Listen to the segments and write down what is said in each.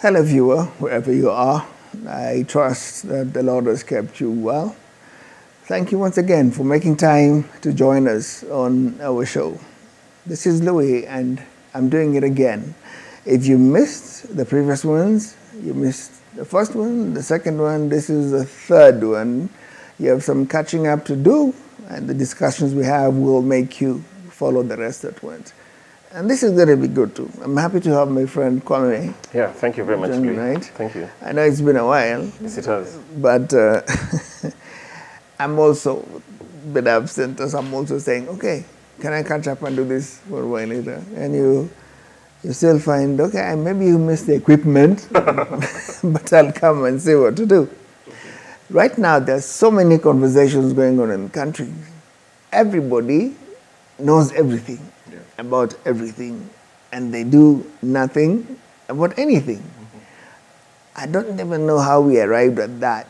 Hello, viewer, wherever you are. I trust that the Lord has kept you well. Thank you once again for making time to join us on our show. This is Louis, and I'm doing it again. If you missed the previous ones, you missed the first one, the second one, this is the third one. You have some catching up to do, and the discussions we have will make you follow the rest at once. And this is going to be good too. I'm happy to have my friend Kwame. Yeah, thank you very much, Louis. Right? Thank you. I know it's been a while. Yes, it has. But I'm also a bit absent, so I'm also saying, okay, can I catch up and do this for a while later? And you still find, okay, maybe you missed the equipment, but I'll come and see what to do. Right now, there's so many conversations going on in the country. Everybody knows everything about everything, and they do nothing about anything. I don't even know how we arrived at that.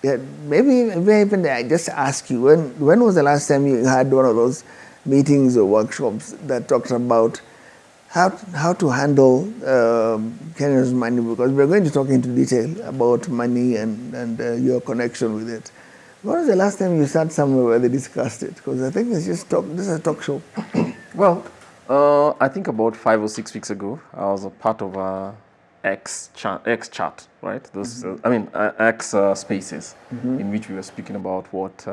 Yeah, maybe even I just ask you, when was the last time you had one of those meetings or workshops that talked about how to handle Kenya's money? Because we're going to talk into detail about money and your connection with it. When was the last time you sat somewhere where they discussed it? Because I think it's just this is a talk show. Well, I think about 5 or 6 weeks ago, I was a part of X chat, right? Those, X spaces, in which we were speaking about what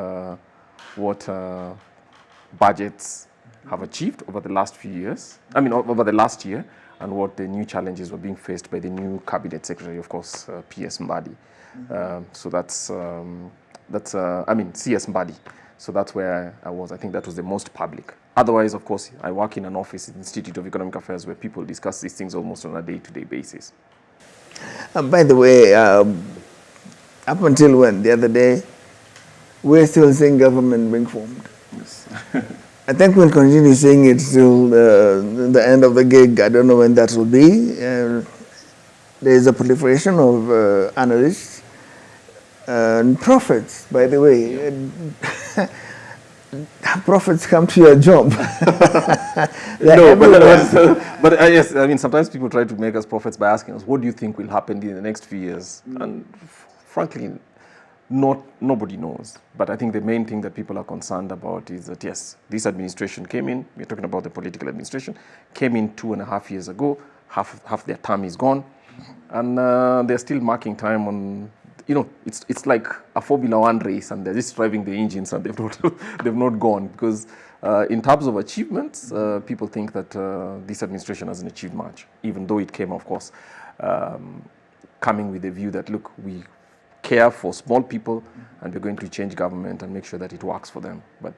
budgets have achieved over the last few years. Over the last year, and what the new challenges were being faced by the new cabinet secretary, of course, PS Mbadi. So that's CS Mbadi. So that's where I was. I think that was the most public. Otherwise, of course, I work in an office in the Institute of Economic Affairs where people discuss these things almost on a day-to-day basis. By the way, up until when? The other day, we're still seeing government being formed. Yes. I think we'll continue seeing it till the end of the gig. I don't know when that will be. There is a proliferation of analysts and prophets, by the way. Prophets come to your job. No, but yes, sometimes people try to make us prophets by asking us, what do you think will happen in the next few years? And frankly, nobody knows. But I think the main thing that people are concerned about is that, yes, this administration came in, we're talking about the political administration, came in 2.5 years ago, half their term is gone, and they're still marking time on, it's like a Formula One race, and they're just driving the engines, and they've not gone, because in terms of achievements, people think that this administration hasn't achieved much, even though it came, of course, coming with the view that, look, we care for small people, and we're going to change government and make sure that it works for them. But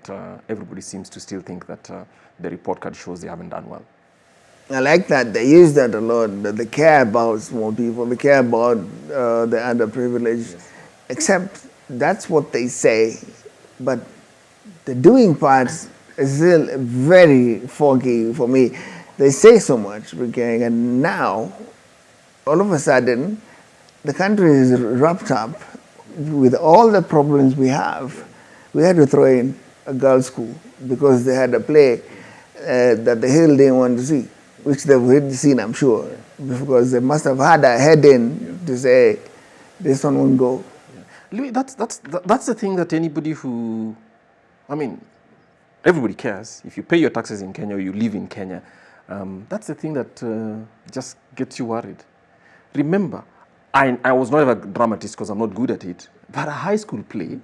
everybody seems to still think that the report card shows they haven't done well. I like that. They use that a lot. That they care about small people. They care about the underprivileged. Yes. Except that's what they say. But the doing part is still very foggy for me. They say so much, and now, all of a sudden, the country is wrapped up with all the problems we have. We had to throw in a girls' school because they had a play that the Hill didn't want to see, which they've already seen, I'm sure, because they must have had a head in to say, this one won't go. Louis, that's the thing that anybody who, everybody cares. If you pay your taxes in Kenya or you live in Kenya, that's the thing that just gets you worried. Remember, I was not a dramatist because I'm not good at it, but a high school play,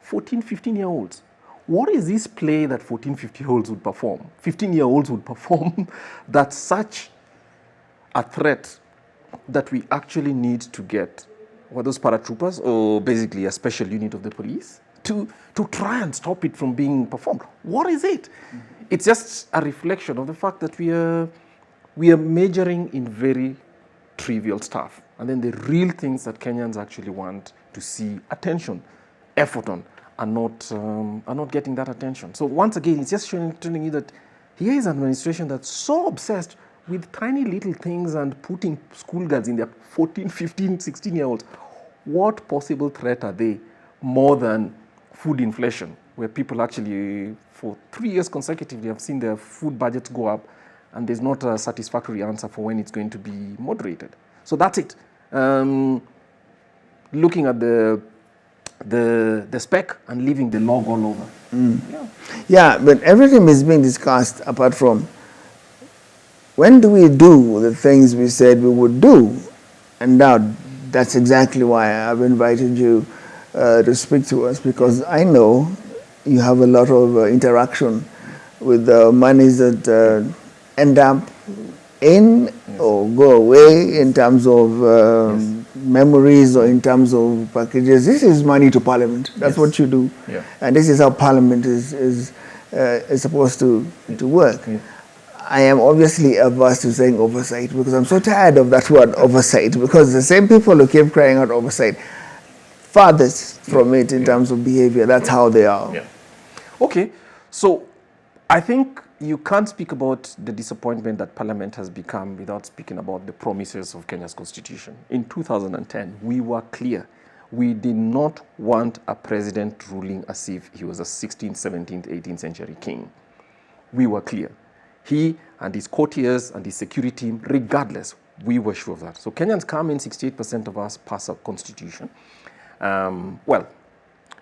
14, 15-year-olds. What is this play that 14, 15-year-olds would perform? 15-year-olds would perform that's such a threat that we actually need to get, were those paratroopers or basically a special unit of the police to try and stop it from being performed? What is it? It's just a reflection of the fact that we are majoring in very trivial stuff. And then the real things that Kenyans actually want to see attention, effort on, are not getting that attention. So once again, it's just telling you that here is an administration that's so obsessed with tiny little things and putting schoolgirls in their 14, 15, 16-year-olds. What possible threat are they more than food inflation, where people actually, for 3 years consecutively, have seen their food budgets go up, and there's not a satisfactory answer for when it's going to be moderated. So that's it. Looking at the spec and leaving the log all over. Yeah, but everything is being discussed apart from when do we do the things we said we would do? And now that's exactly why I've invited you to speak to us, because I know you have a lot of interaction with the monies that end up in or go away in terms of memories or in terms of packages. This is money to Parliament. That's what you do. Yeah. And this is how Parliament is supposed to work. I am obviously averse to saying oversight because I'm so tired of that word oversight, because the same people who keep crying out oversight farthest from it in terms of behavior. That's how they are. Yeah. Okay, so I think you can't speak about the disappointment that Parliament has become without speaking about the promises of Kenya's constitution. In 2010, we were clear. We did not want a president ruling as if he was a 16th, 17th, 18th century king. We were clear. He and his courtiers and his security team, regardless, we were sure of that. So Kenyans come in, 68% of us pass a constitution. Well,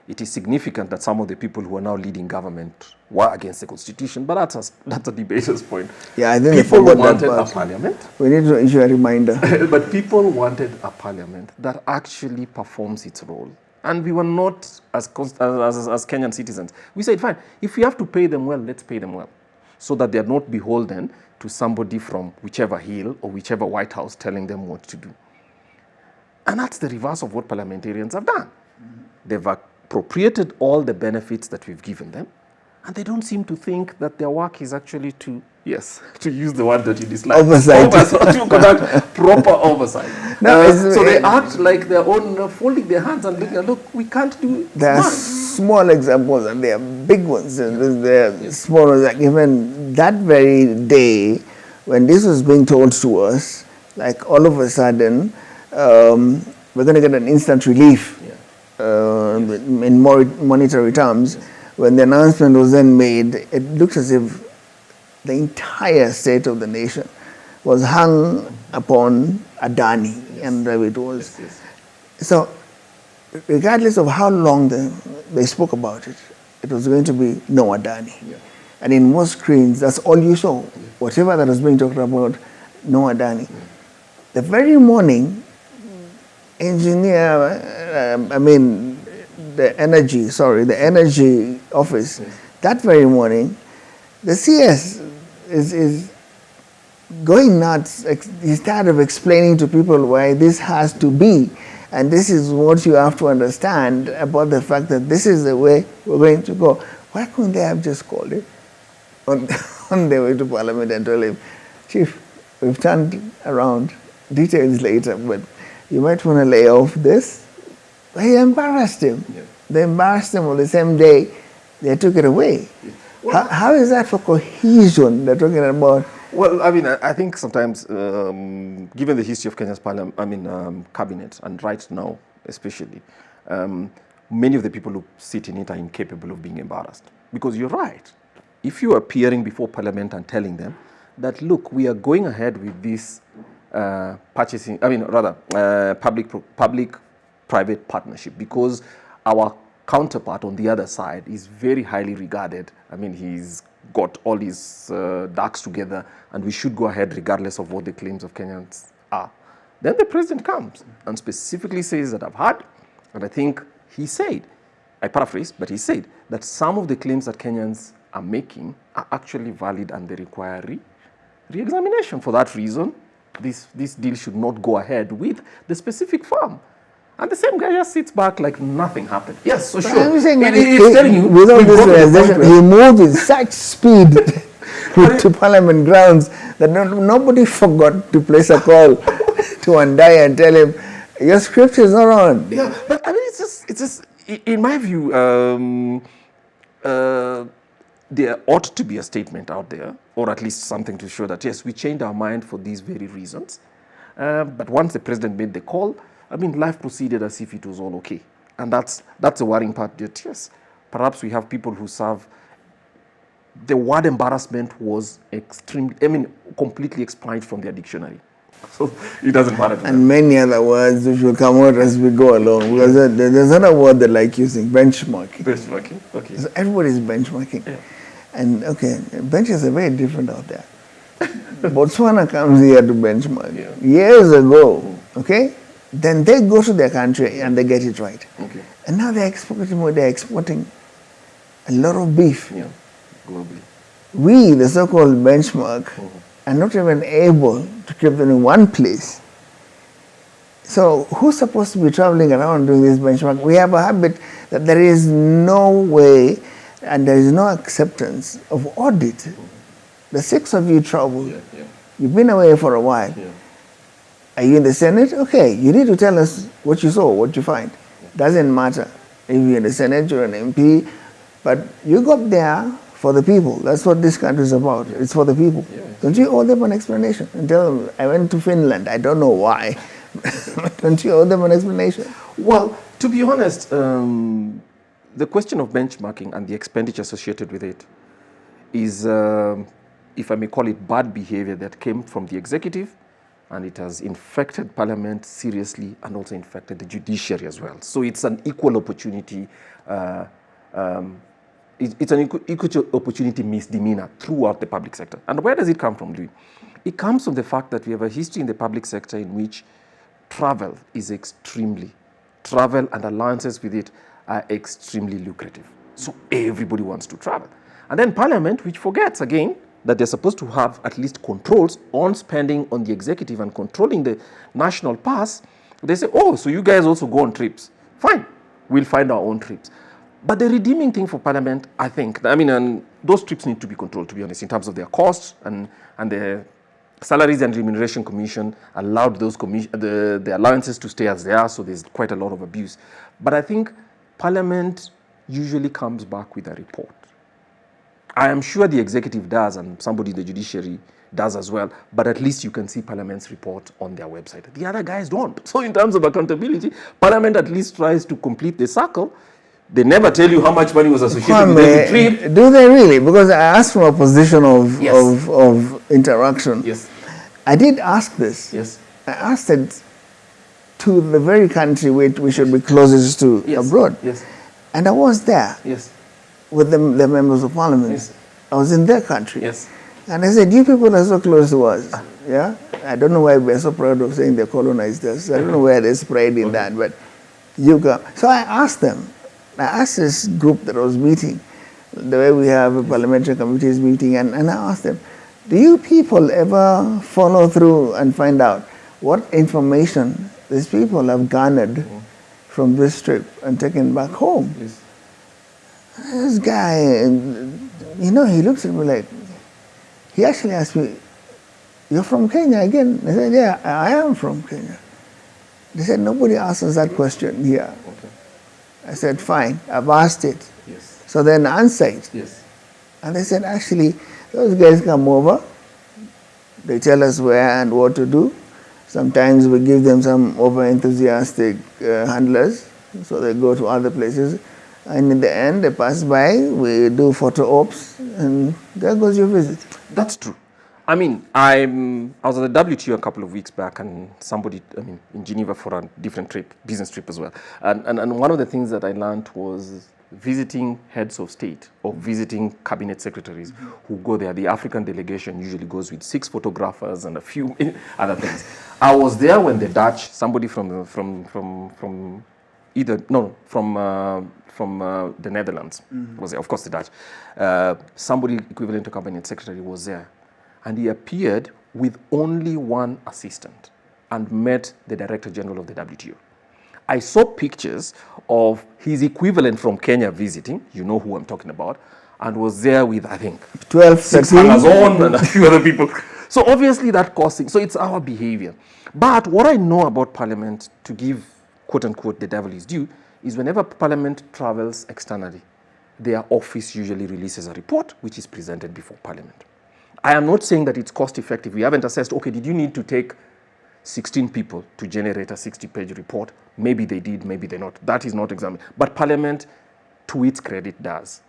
it is significant that some of the people who are now leading government were against the constitution, but that's a debater's point. Yeah, I think people they forgot wanted that a part. parliament. We need to issue a reminder. But people wanted a parliament that actually performs its role. And we were not, as Kenyan citizens, we said, fine, if we have to pay them well, let's pay them well, so that they are not beholden to somebody from whichever hill or whichever White House telling them what to do. And that's the reverse of what parliamentarians have done. They've appropriated all the benefits that we've given them, and they don't seem to think that their work is actually to use the word that you dislike. Oversight. To conduct proper oversight. No, so they act like they're folding their hands and looking, look, we can't do it. There are small examples and there are big ones. And there are small ones. Like even that very day when this was being told to us, like all of a sudden, we're going to get an instant relief in monetary terms. When the announcement was then made, it looks as if the entire state of the nation was hung upon Adani, and it was. So, regardless of how long they spoke about it, it was going to be no Adani. And in most screens, that's all you saw. Whatever that was being talked about, no Adani. The very morning, the energy office, that very morning, the CS is going nuts. He's tired of explaining to people why this has to be. And this is what you have to understand about the fact that this is the way we're going to go. Why couldn't they have just called it on their way to Parliament and told him, Chief, we've turned around, details later, but you might want to lay off this? But he embarrassed him. Yeah. They embarrassed him on the same day they took it away. Yeah. Well, how is that for cohesion they're talking about? Well, I mean, I think sometimes, given the history of Kenya's cabinet, and right now especially, many of the people who sit in it are incapable of being embarrassed. Because you're right. If you are appearing before Parliament and telling them that, look, we are going ahead with this public-private partnership because our counterpart on the other side is very highly regarded. I mean, he's got all his ducks together, and we should go ahead regardless of what the claims of Kenyans are. Then the president comes and specifically says that I've heard, and I think he said, I paraphrase, but he said that some of the claims that Kenyans are making are actually valid and they require re-examination. For that reason, this deal should not go ahead with the specific firm. And the same guy just sits back like nothing happened. Yes, so sure. I'm saying he's telling you, without this realization, he moved with such speed to Parliament grounds that nobody forgot to place a call to Wandai and tell him, your script is not on. Yeah, but I mean, it's just in my view, there ought to be a statement out there, or at least something to show that, yes, we changed our mind for these very reasons. But once the president made the call, I mean, life proceeded as if it was all okay. And that's the worrying part, that yes, perhaps we have people who serve. The word embarrassment was completely expunged from their dictionary. So it doesn't matter to them. And many other words which will come out as we go along. Because there's another word they like using, benchmarking. Benchmarking, okay. So everybody's benchmarking. Yeah. And okay, benches are very different out there. Botswana comes here to benchmark. Yeah. Years ago, okay? Then they go to their country and they get it right. Okay. And now they're exporting a lot of beef. Yeah, globally. We, the so-called benchmark, are not even able to keep them in one place. So who's supposed to be traveling around doing this benchmark? We have a habit that there is no way and there is no acceptance of audit. The six of you travel. Yeah, yeah, You've been away for a while. yeah. Are you in the Senate? Okay, you need to tell us what you saw, what you find. Doesn't matter if you're in the Senate, you're an MP, but you got there for the people. That's what this country is about. It's for the people. Yeah. Don't you owe them an explanation? And tell them, I went to Finland. I don't know why. Don't you owe them an explanation? Well, to be honest, the question of benchmarking and the expenditure associated with it is, if I may call it, bad behavior that came from the executive, and it has infected Parliament seriously and also infected the judiciary as well. So it's an equal opportunity, it's an equal opportunity misdemeanor throughout the public sector. And where does it come from, Louis? It comes from the fact that we have a history in the public sector in which travel and alliances with it are extremely lucrative. So everybody wants to travel. And then Parliament, which forgets again that they're supposed to have at least controls on spending on the executive and controlling the national pass, they say, oh, so you guys also go on trips. Fine, we'll find our own trips. But the redeeming thing for Parliament, I think, and those trips need to be controlled, to be honest, in terms of their costs, and the Salaries and Remuneration Commission allowed those the allowances to stay as they are, so there's quite a lot of abuse. But I think Parliament usually comes back with a report. I am sure the executive does, and somebody in the judiciary does as well, but at least you can see Parliament's report on their website. The other guys don't. So in terms of accountability, Parliament at least tries to complete the circle. They never tell you how much money was associated with every trip. Do they really? Because I asked from a position of, Yes. of interaction. Yes. I did ask this. Yes. I asked it to the very country which we should be closest to abroad. Yes. And I was there Yes. with the members of parliament. Yes. I was in their country. Yes. And I said, you people are so close to us. Yeah? I don't know why we're so proud of saying they colonized us. I don't know where there's pride in that, but you come. So I asked them. I asked this group that was meeting, the way we have a parliamentary committees meeting, and I asked them, do you people ever follow through and find out what information these people have garnered from this trip and taken back home? Yes. This guy, he looks at me like, he actually asked me, you're from Kenya again? I said, yeah, I am from Kenya. They said, nobody asks us that question here. Okay. I said, fine, I've asked it. Yes. So then answer it. Yes. And they said, actually, those guys come over, they tell us where and what to do. Sometimes we give them some over-enthusiastic handlers, so they go to other places. And in the end, they pass by, we do photo ops, and there goes your visit. That's true. I was at the WTO a couple of weeks back, and somebody, in Geneva for a different trip, business trip as well. And one of the things that I learned was visiting heads of state or visiting cabinet secretaries who go there. The African delegation usually goes with 6 photographers and a few other things. I was there when the Dutch, somebody from the Netherlands was there, of course the Dutch. Somebody equivalent to cabinet secretary was there. And he appeared with only one assistant and met the Director General of the WTO. I saw pictures of his equivalent from Kenya visiting, you know who I'm talking about, and was there with, I think, 12, 6 13. hangers on and a few other people. So obviously that costing. So it's our behavior. But what I know about Parliament, to give quote unquote the devil is due, is whenever Parliament travels externally, their office usually releases a report which is presented before Parliament. I am not saying that it's cost effective. We haven't assessed, okay, did you need to take 16 people to generate a 60-page report? Maybe they did, maybe they not. That is not examined. But Parliament, to its credit, does.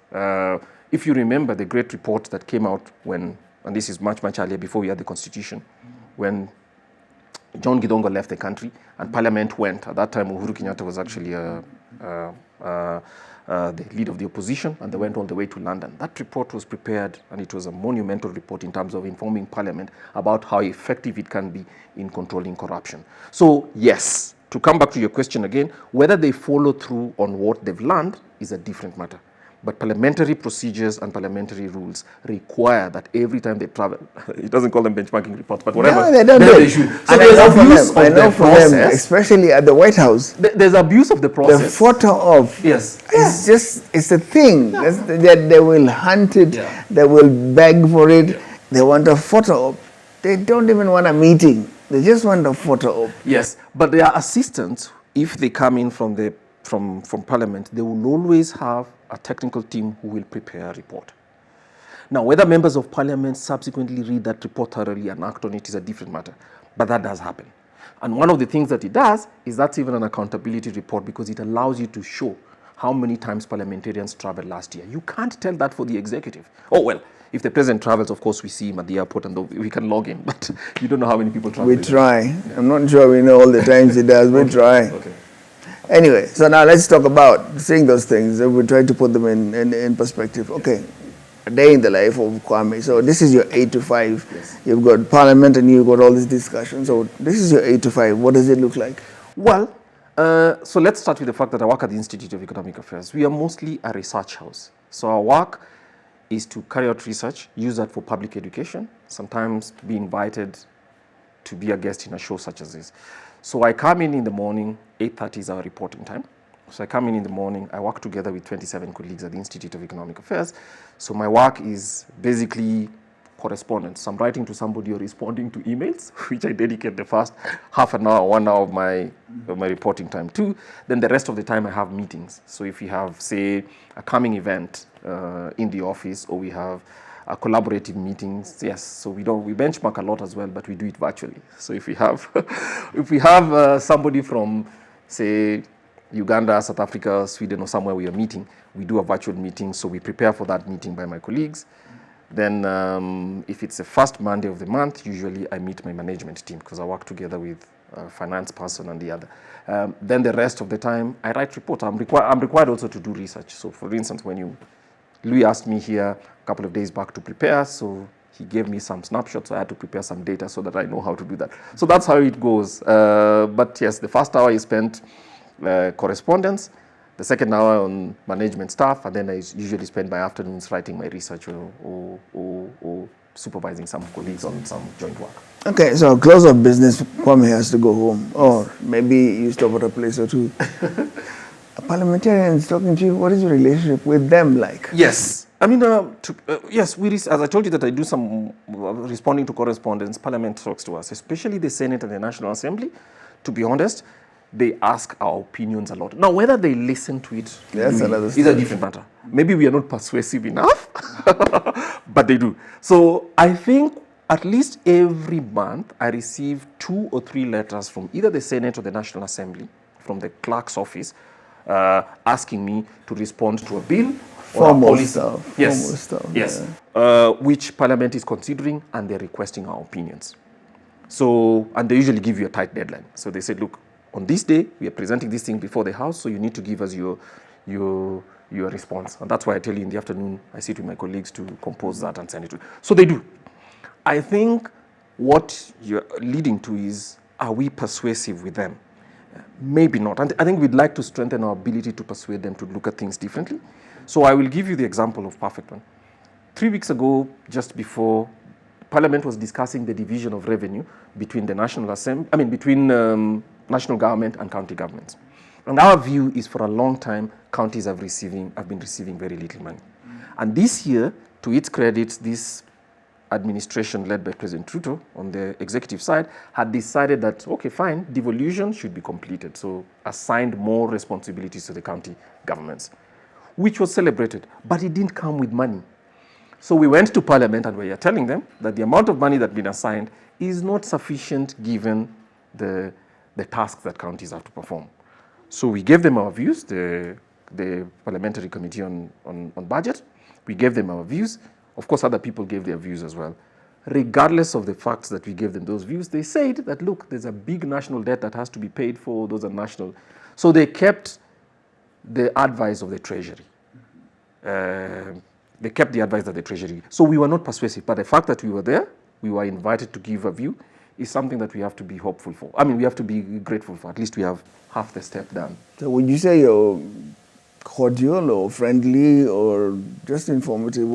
If you remember the great report that came out when, and this is much, much earlier, before we had the Constitution, when John Gidongo left the country, and Parliament went. At that time, Uhuru Kenyatta was actually the leader of the opposition, and they went all the way to London. That report was prepared, and it was a monumental report in terms of informing Parliament about how effective it can be in controlling corruption. So, yes, to come back to your question again, whether they follow through on what they've learned is a different matter. But parliamentary procedures and parliamentary rules require that every time they travel, it doesn't call them benchmarking reports, but whatever, No, they don't do they it. should. So And there's abuse I of know the for them, process. especially at the White House, There's abuse of the the process. photo op. Yes. It's a thing. That they will hunt it, Yeah. they will beg for it, they want a photo op. They don't even want a meeting. They just want a photo op. Yes, but their assistants, if they come in from Parliament, they will always have a technical team who will prepare a report. Now, whether members of Parliament subsequently read that report thoroughly and act on it is a different matter, but that does happen. And one of the things that it does is that's even an accountability report, because it allows you to show how many times parliamentarians traveled last year. You can't tell that for the executive. Oh, well, if the president travels, of course, we see him at the airport and we can log in, but you don't know how many people travel. We try. I'm not sure we know all the times he does. We try. Okay. Anyway, so now let's talk about seeing those things. We try to put them in perspective. Okay, a day in the life of Kwame. So this is your 8 to 5. Yes. You've got Parliament and you've got all this discussion. So this is your 8 to 5. What does it look like? Well, so let's start with the fact that I work at the Institute of Economic Affairs. We are mostly a research house. So our work is to carry out research, use that for public education, sometimes be invited to be a guest in a show such as this. So I come in the morning, 8:30 is our reporting time. So I come in the morning, I work together with 27 colleagues at the Institute of Economic Affairs. So my work is basically correspondence. So I'm writing to somebody or responding to emails, which I dedicate the first half an hour, 1 hour of my reporting time to. Then the rest of the time I have meetings. So if we have, say, a coming event in the office, or we have collaborative meetings, yes. So we benchmark a lot as well, but we do it virtually. So if we have, somebody from, say, Uganda, South Africa, Sweden, or somewhere we are meeting, we do a virtual meeting. So we prepare for that meeting by my colleagues. Then if it's the first Monday of the month, usually I meet my management team, because I work together with a finance person and the other. Then the rest of the time, I write reports. I'm required also to do research. So for instance, Louis asked me here a couple of days back to prepare, so he gave me some snapshots, so I had to prepare some data so that I know how to do that. So that's how it goes. But yes, the first hour is spent correspondence, the second hour on management stuff, and then I usually spend my afternoons writing my research or supervising some colleagues on some joint work. Okay, so close of business, Kwame has to go home, or maybe you stop at a place or two. A parliamentarian is talking to you. What is your relationship with them like? Yes. I mean, yes, as I told you that I do some responding to correspondence, Parliament talks to us, especially the Senate and the National Assembly. To be honest, they ask our opinions a lot. Now, whether they listen to it That's another is a different matter. Maybe we are not persuasive enough, but they do. So I think at least every month I receive 2 or 3 letters from either the Senate or the National Assembly, from the clerk's office, asking me to respond to a bill or a policy. Stuff. Yes, Formal stuff. yes. Yeah. Which Parliament is considering, and they're requesting our opinions. So, and they usually give you a tight deadline. So they said, look, on this day, we are presenting this thing before the House, so you need to give us your response. And that's why I tell you in the afternoon, I sit with my colleagues to compose that and send it to you. So they do. I think what you're leading to is, are we persuasive with them? Maybe not. And I think we'd like to strengthen our ability to persuade them to look at things differently. So I will give you the example of perfect one. 3 weeks ago, just before Parliament was discussing the division of revenue between the National Assembly, between national government and county governments. And our view is, for a long time, counties have been receiving very little money. And this year, to its credit, this administration led by President Ruto on the executive side had decided that, okay, fine, devolution should be completed. So assigned more responsibilities to the county governments, which was celebrated, but it didn't come with money. So we went to Parliament and we are telling them that the amount of money that's been assigned is not sufficient given the tasks that counties have to perform. So we gave them our views, the Parliamentary Committee on Budget. We gave them our views. Of course, other people gave their views as well. regardless of the facts that we gave them those views, they said that, look, there's a big national debt that has to be paid for, those are national. So they kept the advice of the Treasury. They kept the advice of the Treasury. So we were not persuasive, but the fact that we were there, we were invited to give a view, is something that we have to be hopeful for. I mean, we have to be grateful for. At least we have half the step done. So would you say you're cordial or friendly or just informative?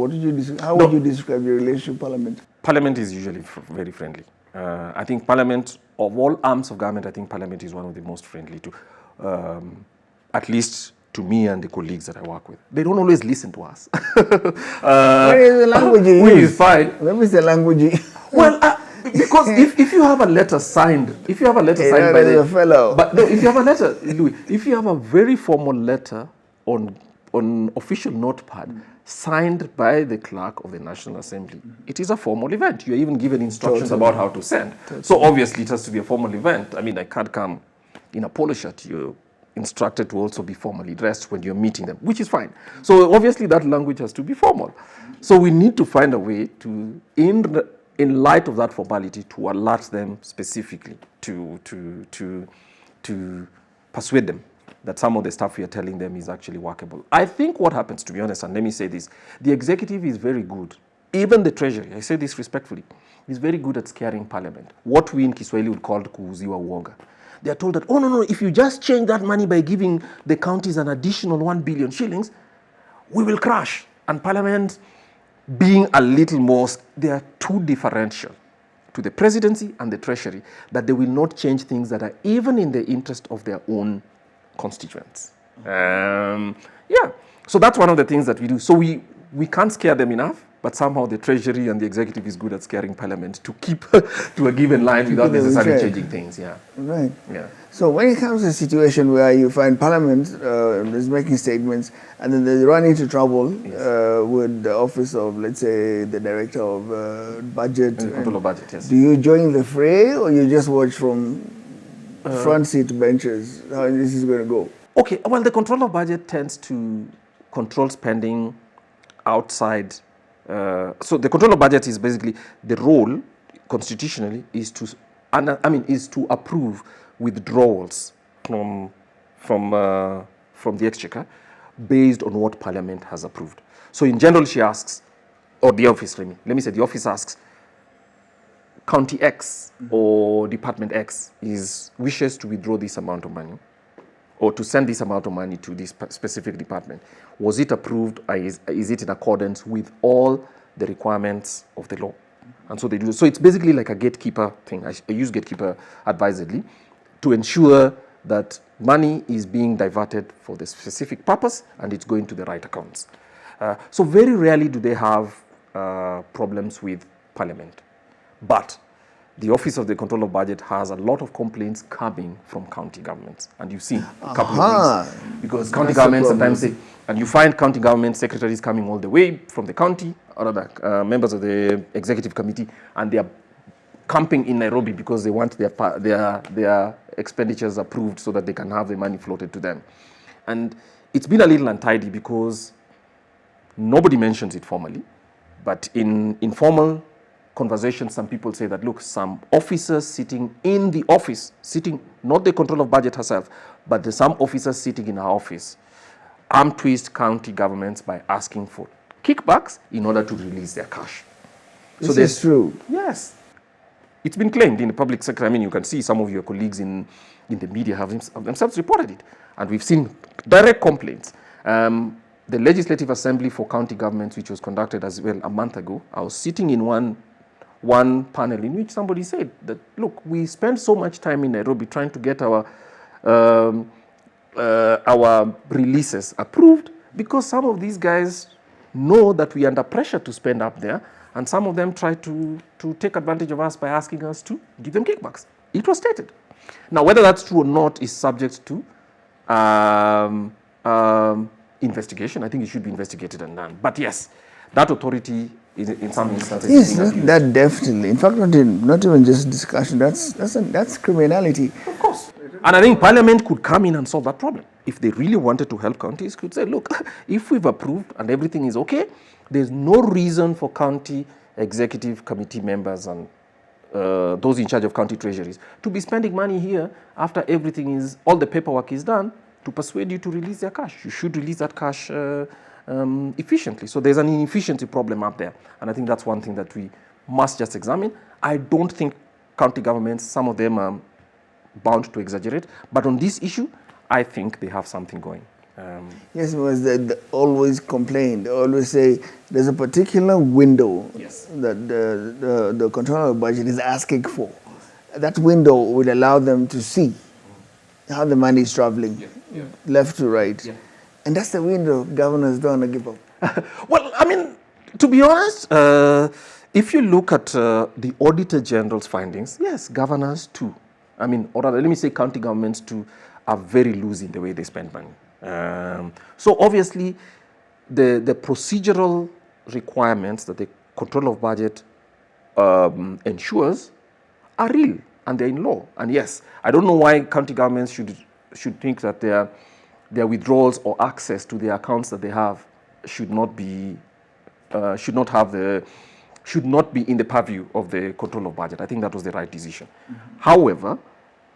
How would you describe your relationship with Parliament? Parliament is usually very friendly. I think Parliament, of all arms of government, I think Parliament is one of the most friendly to, at least to me and the colleagues that I work with. They don't always listen to us. What is the language you which use? is fine. What is the language you use? Well, because if you have a letter signed, by the fellow. But no, if you have a letter, Louis, if you have a very formal letter on official notepad signed by the clerk of the National Assembly, it is a formal event. You're even given instructions about how to send. So obviously it has to be a formal event. I mean, I can't come in a polo shirt. You're instructed to also be formally dressed when you're meeting them, which is fine. So obviously that language has to be formal. So we need to find a way to, in light of that formality, to alert them specifically, to persuade them that some of the stuff we are telling them is actually workable. I think what happens, to be honest, and let me say this, the executive is very good. Even the Treasury, I say this respectfully, is very good at scaring Parliament. What we in Kiswahili would call kuuziwa uoga. They are told that, oh, no, if you just change that money by giving the counties an additional 1 billion shillings, we will crash. And Parliament, being a little more, they are too differential to the presidency and the Treasury that they will not change things that are even in the interest of their own constituents. Yeah, so that's one of the things that we do. So we can't scare them enough, but somehow the Treasury and the executive is good at scaring Parliament to keep to a given line without necessarily changing things. Yeah. Right. Yeah. So when it comes to a situation where you find Parliament is making statements and then they run into trouble with the office of, let's say, the director of budget. Control of budget, yes. Do you join the fray or you just watch from front seat benches how this is going to go? Okay, well, the control of budget tends to control spending outside. So the control of budget is basically the role constitutionally is to approve withdrawals from the exchequer based on what Parliament has approved. So in general, she asks, or the office, let me say the office asks, County X or Department X wishes to withdraw this amount of money or to send this amount of money to this specific department. Was it approved? Is it in accordance with all the requirements of the law? And so they do. So it's basically like a gatekeeper thing. I use gatekeeper advisedly to ensure that money is being diverted for the specific purpose and it's going to the right accounts. So very rarely do they have problems with Parliament. But the Office of the Control of Budget has a lot of complaints coming from county governments. And you've seen a couple of things. Because county governments sometimes say, and you find county government secretaries coming all the way from the county, or other members of the executive committee, and they are camping in Nairobi because they want their expenditures approved so that they can have the money floated to them. And it's been a little untidy because nobody mentions it formally, but in informal conversations, some people say that, look, some officers sitting in the office, not the control of budget herself, but there's some officers sitting in her office, arm twist county governments by asking for kickbacks in order to release their cash. This is true. Yes. It's been claimed in the public sector. I mean, you can see some of your colleagues in the media have themselves reported it. And we've seen direct complaints. The Legislative Assembly for County Governments, which was conducted as well a month ago, I was sitting in one panel in which somebody said that, look, we spend so much time in Nairobi trying to get our releases approved because some of these guys know that we are under pressure to spend up there, and some of them try to take advantage of us by asking us to give them kickbacks. It was stated. Now, whether that's true or not is subject to investigation. I think it should be investigated and done. But yes, that authority is in some instances. Yes, that definitely. In fact, not even just discussion. That's criminality. Of course. And I think Parliament could come in and solve that problem. If they really wanted to help counties, could say, look, if we've approved and everything is okay, there's no reason for county executive committee members and those in charge of county treasuries to be spending money here after all the paperwork is done to persuade you to release their cash. You should release that cash efficiently. So there's an inefficiency problem up there. And I think that's one thing that we must just examine. I don't think county governments, some of them are bound to exaggerate. But on this issue, I think they have something going. Yes, because they always complain. They always say there's a particular window that the controller of budget is asking for. That window would allow them to see how the money is traveling left to right. And that's the window governors don't want to give up. Well, I mean, to be honest, if you look at the Auditor General's findings, yes, governors too. I mean, or rather, let me say county governments too are very loose in the way they spend money. So obviously, the procedural requirements that the control of budget ensures are real and they're in law. And yes, I don't know why county governments should think that their withdrawals or access to the accounts that they have should not be in the purview of the control of budget. I think that was the right decision. However,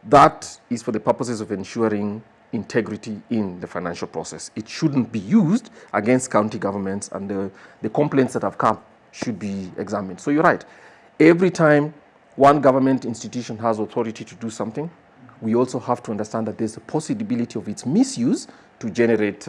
that is for the purposes of ensuring integrity in the financial process. It shouldn't be used against county governments, and the complaints that have come should be examined. So you're right. Every time one government institution has authority to do something, we also have to understand that there's a possibility of its misuse to generate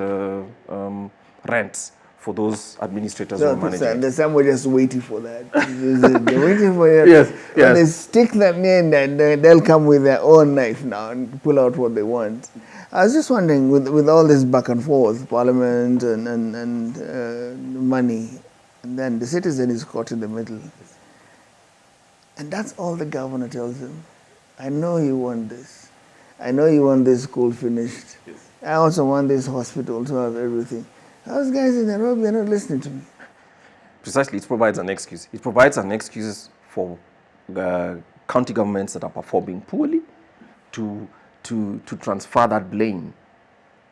rents for those administrators or managers. The some were just waiting for that. They're waiting for it. Yes. When they stick them in, and they'll come with their own knife now and pull out what they want. I was just wondering, with all this back and forth, parliament and money, and then the citizen is caught in the middle. And that's all the governor tells him. I know you want this. I know you want this school finished. I also want this hospital to have everything. Those guys in Nairobi are not listening to me. Precisely, it provides an excuse. It provides an excuse for county governments that are performing poorly to transfer that blame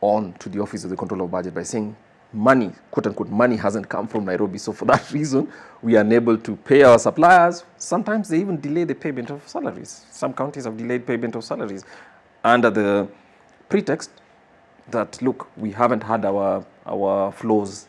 on to the Office of the Control of Budget by saying money, quote unquote, money hasn't come from Nairobi. So for that reason, we are unable to pay our suppliers. Sometimes they even delay the payment of salaries. Some counties have delayed payment of salaries under the pretext that, look, we haven't had our flows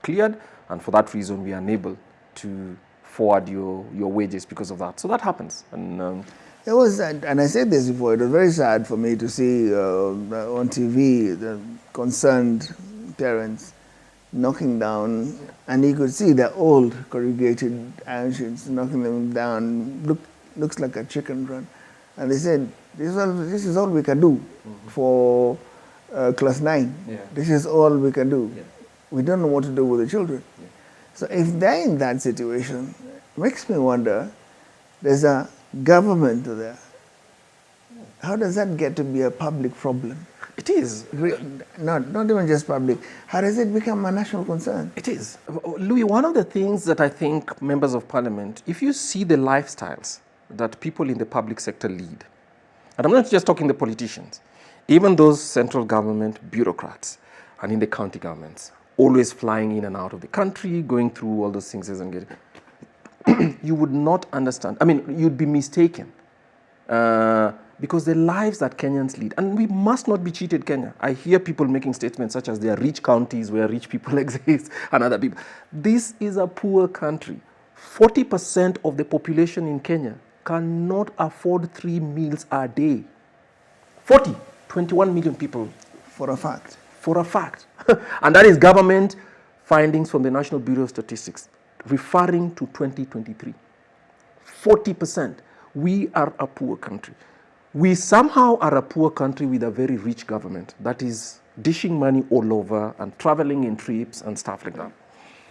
cleared, and for that reason, we are unable to forward your wages because of that. So that happens. And it was, and I said this before, it was very sad for me to see on TV the concerned parents knocking down, and you could see the old corrugated iron sheets knocking them down. Looks like a chicken run. And they said, this is all we can do for class 9. This is all we can do. We don't know what to do with the children. So if they're in that situation, it makes me wonder, there's a government there. How does that get to be a public problem? it is. Not even just public. How does it become a national concern? It is. Louis, one of the things that I think members of parliament, if you see the lifestyles that people in the public sector lead, and I'm not just talking the politicians, even those central government bureaucrats and in the county governments, always flying in and out of the country, going through all those things and getting, you would not understand. I mean, you'd be mistaken because the lives that Kenyans lead, and we must not be cheated, Kenya. I hear people making statements such as there are rich counties where rich people exist and other people. This is a poor country. 40% of the population in Kenya cannot afford 3 meals a day. 21 million people. For a fact. For a fact. And that is government findings from the National Bureau of Statistics, referring to 2023. 40%. We are a poor country. We somehow are a poor country with a very rich government that is dishing money all over and traveling in trips and stuff like that.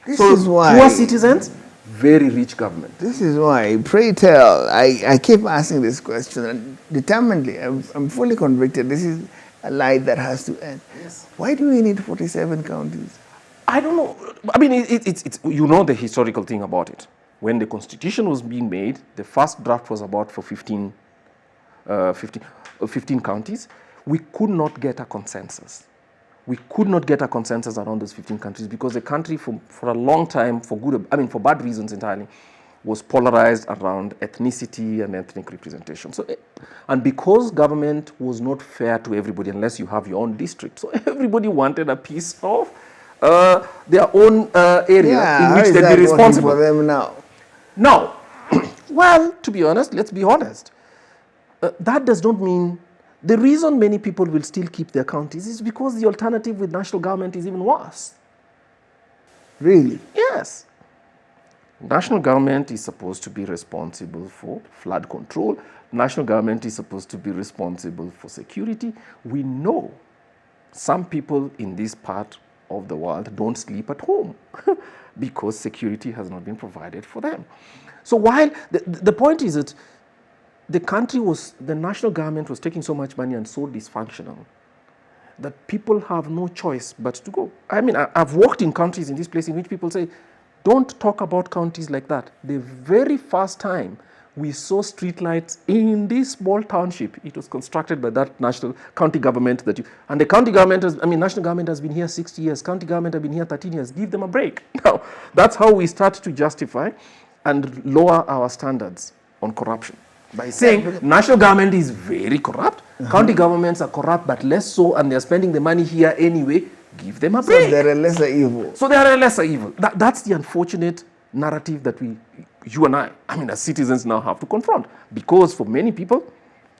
This is why poor citizens, very rich government. This is why, pray tell, I keep asking this question and determinedly, I'm fully convicted this is a lie that has to end. Yes. Why do we need 47 counties? I don't know. I mean, it's you know the historical thing about it. When the constitution was being made, the first draft was about for 15 counties. We could not get a consensus we could not get a consensus around those 15 countries because the country for a long time, for bad reasons entirely, was polarized around ethnicity and ethnic representation. So, and because government was not fair to everybody unless you have your own district, so everybody wanted a piece of their own area in which they'd be responsible. For them now? No. Well, to be honest, let's be honest. That does not mean the reason many people will still keep their counties is because the alternative with national government is even worse. Really? Yes. National government is supposed to be responsible for flood control. National government is supposed to be responsible for security. We know some people in this part of the world don't sleep at home because security has not been provided for them. So while the point is that the national government was taking so much money and so dysfunctional that people have no choice but to go. I mean, I've worked in countries in this place in which people say, don't talk about counties like that. The very first time we saw streetlights in this small township, it was constructed by that national county government and the county government national government has been here 60 years, county government have been here 13 years, give them a break. Now, that's how we start to justify and lower our standards on corruption. By saying national government is very corrupt, county governments are corrupt but less so, and they're spending the money here anyway, give them a break. So they're a lesser evil. So they are a lesser evil. That's the unfortunate narrative that you and I as citizens now have to confront. Because for many people,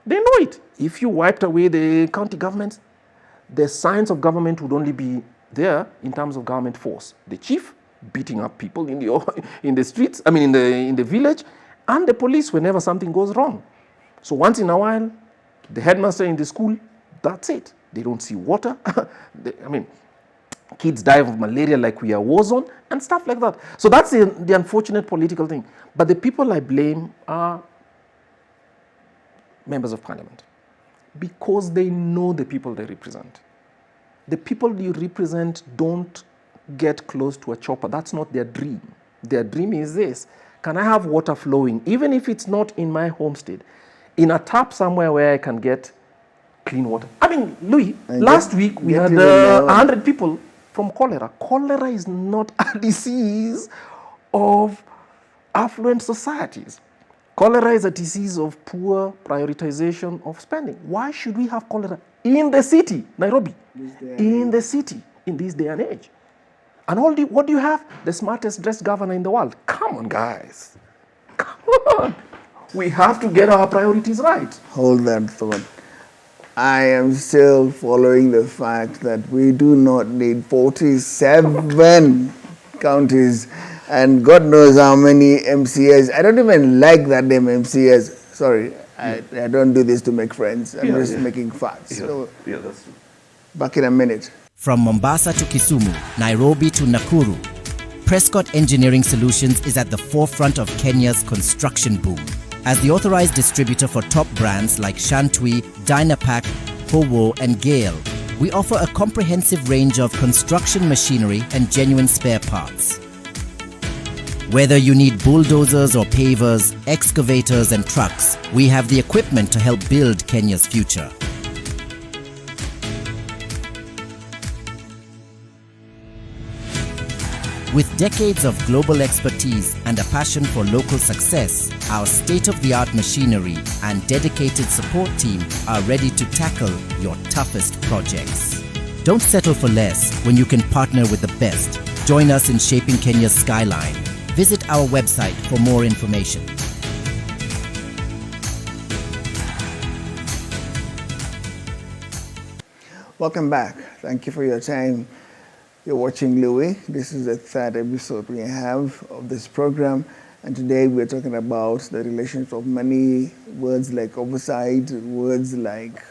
they know it. If you wiped away the county governments, the signs of government would only be there in terms of government force. The chief beating up people in the streets, in the village, and the police whenever something goes wrong. So once in a while, the headmaster in the school, that's it. They don't see water. Kids die of malaria like we are war zone and stuff like that. So that's the unfortunate political thing. But the people I blame are members of parliament because they know the people they represent. The people you represent don't get close to a chopper. That's not their dream. Their dream is this: can I have water flowing, even if it's not in my homestead, in a tap somewhere where I can get clean water? Louis, last week we had 100 people from cholera. Cholera is not a disease of affluent societies. Cholera is a disease of poor prioritization of spending. Why should we have cholera in the city, Nairobi, in the city, in this day and age? And what do you have? The smartest dressed governor in the world. Come on, guys. Come on. We have to get our priorities right. Hold that thought. I am still following the fact that we do not need 47 counties and God knows how many MCAs. I don't even like that name, MCAs. Sorry, I don't do this to make friends. I'm just making facts. So, that's true. Back in a minute. From Mombasa to Kisumu, Nairobi to Nakuru, Prescott Engineering Solutions is at the forefront of Kenya's construction boom. As the authorized distributor for top brands like Shantui, Dynapac, Howo and Gale, we offer a comprehensive range of construction machinery and genuine spare parts. Whether you need bulldozers or pavers, excavators and trucks, we have the equipment to help build Kenya's future. With decades of global expertise and a passion for local success, our state-of-the-art machinery and dedicated support team are ready to tackle your toughest projects. Don't settle for less when you can partner with the best. Join us in shaping Kenya's skyline. Visit our website for more information. Welcome back. Thank you for your time. You're watching Louis. This is the third episode we have of this program. And today we're talking about the relations of money, words like oversight, words like,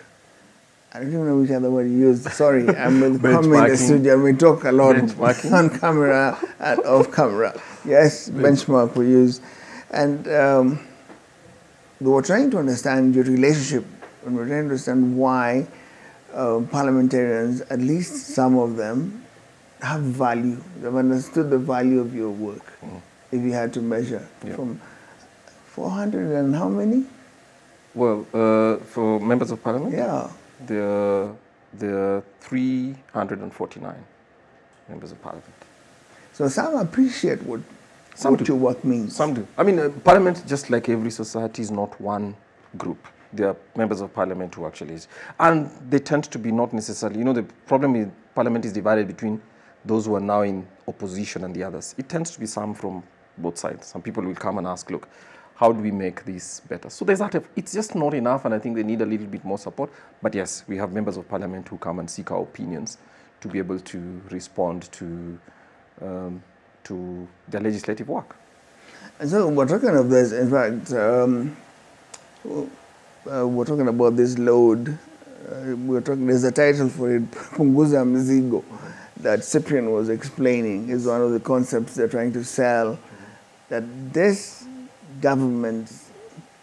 I don't even know which other word you use. Sorry, I'm with come in the studio and we talk a lot on camera and off camera. Yes, benchmark we use. And we were trying to understand your relationship, and we're trying to understand why parliamentarians, at least some of them, have value. They've understood the value of your work. If you had to measure from 400 and how many? Well, for members of parliament? Yeah. There are There are 349 members of parliament. So some appreciate what Some do. your work means. Some do. I mean, parliament, just like every society, is not one group. There are members of parliament who actually is. And they tend to be not necessarily, the problem is parliament is divided between those who are now in opposition and the others. It tends to be some from both sides. Some people will come and ask, look, how do we make this better? So there's that, it's just not enough, and I think they need a little bit more support. But yes, we have members of parliament who come and seek our opinions to be able to respond to their legislative work. And so we're talking of this, in fact, we're talking about this load. There's a title for it, Punguza Mzigo, that Cyprian was explaining. Is one of the concepts they're trying to sell, that this governments,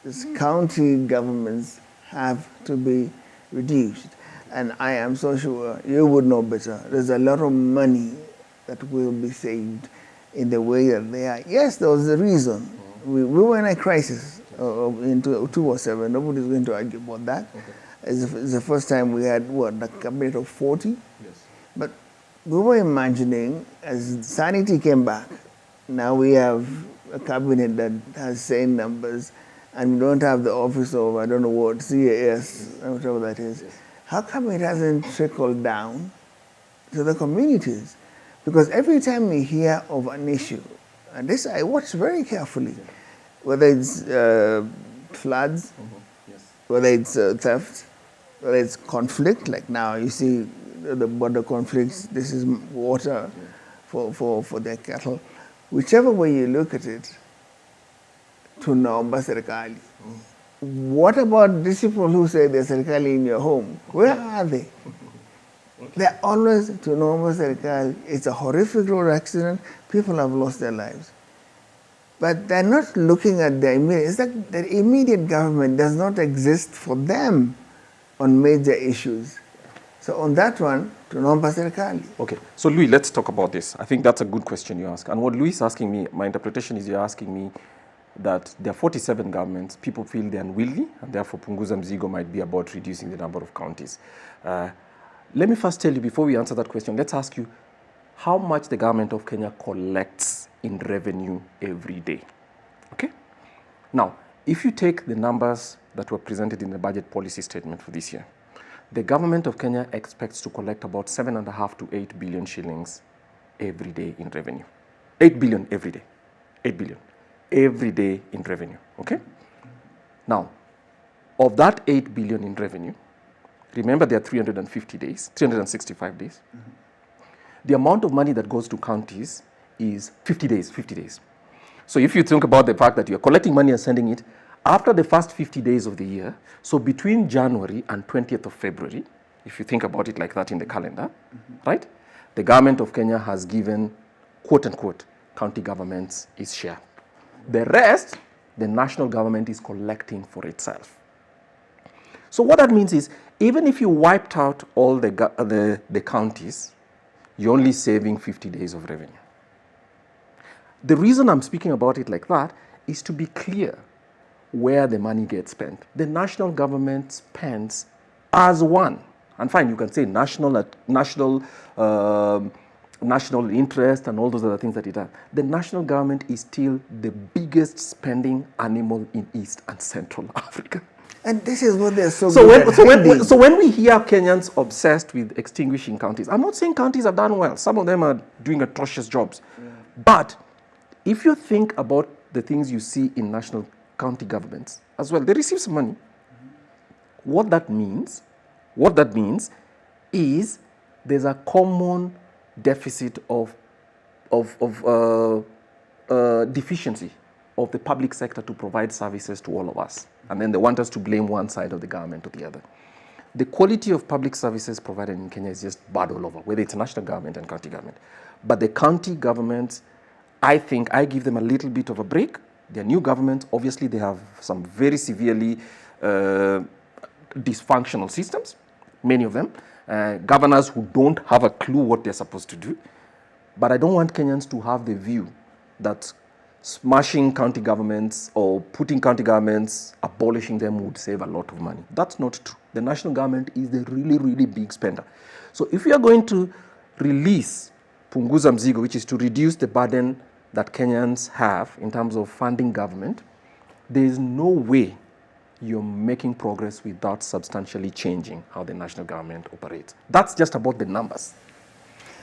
these county governments have to be reduced. And I am so sure you would know better. There's a lot of money that will be saved in the way that they are. Yes, there was a reason. We were in a crisis in 2007. Nobody's going to argue about that. Okay. It's the first time we had, a cabinet of 40? Yes. But we were imagining, as sanity came back, now we have a cabinet that has sane numbers, and we don't have the office of, I don't know what, CAS, whatever that is. Yes. How come it hasn't trickled down to the communities? Because every time we hear of an issue, and this I watch very carefully, whether it's floods, Yes. whether it's theft, whether it's conflict, like now you see the border conflicts, this is water for their cattle. Whichever way you look at it, tunaomba serikali. What about these people who say there's serikali in your home? Where are they? They're always tunaomba serikali. It's a horrific road accident. People have lost their lives. But they're not looking at the immediate. It's like the immediate government does not exist for them on major issues. So on that one, tunaomba serikali. Okay, so Louis, let's talk about this. I think that's a good question you ask. And what Louis is asking me, my interpretation is you're asking me that there are 47 governments, people feel they're unwieldy, and therefore Punguza Mzigo might be about reducing the number of counties. Let me first tell you, before we answer that question, let's ask you how much the government of Kenya collects in revenue every day. Okay? Now, if you take the numbers that were presented in the budget policy statement for this year, the government of Kenya expects to collect about 7.5 to 8 billion shillings every day in revenue. 8 billion every day. 8 billion every day in revenue. Okay? Now, of that 8 billion in revenue, remember there are 350 days, 365 days. Mm-hmm. The amount of money that goes to counties is 50 days, 50 days. So if you think about the fact that you're collecting money and sending it, after the first 50 days of the year, so between January and 20th of February, if you think about it like that in the calendar, right? The government of Kenya has given, quote unquote, county governments its share. The rest, the national government is collecting for itself. So what that means is, even if you wiped out all the counties, you're only saving 50 days of revenue. The reason I'm speaking about it like that is to be clear where the money gets spent. The national government spends as one. And fine, you can say national interest and all those other things that it has. The national government is still the biggest spending animal in East and Central Africa. And this is what they're so So good so when we hear Kenyans obsessed with extinguishing counties, I'm not saying counties have done well. Some of them are doing atrocious jobs. Yeah. But if you think about the things you see in national county governments as well, they receive some money. Mm-hmm. What that means is there's a common deficit of deficiency of the public sector to provide services to all of us. And then they want us to blame one side of the government or the other. The quality of public services provided in Kenya is just bad all over, whether it's national government and county government. But the county governments, I think I give them a little bit of a break. They're new governments. Obviously, they have some very severely dysfunctional systems, many of them. Governors who don't have a clue what they're supposed to do. But I don't want Kenyans to have the view that smashing county governments or putting county governments, abolishing them would save a lot of money. That's not true. The national government is the really, really big spender. So if we are going to release Punguza Mzigo, which is to reduce the burden that Kenyans have in terms of funding government, there is no way you're making progress without substantially changing how the national government operates. That's just about the numbers.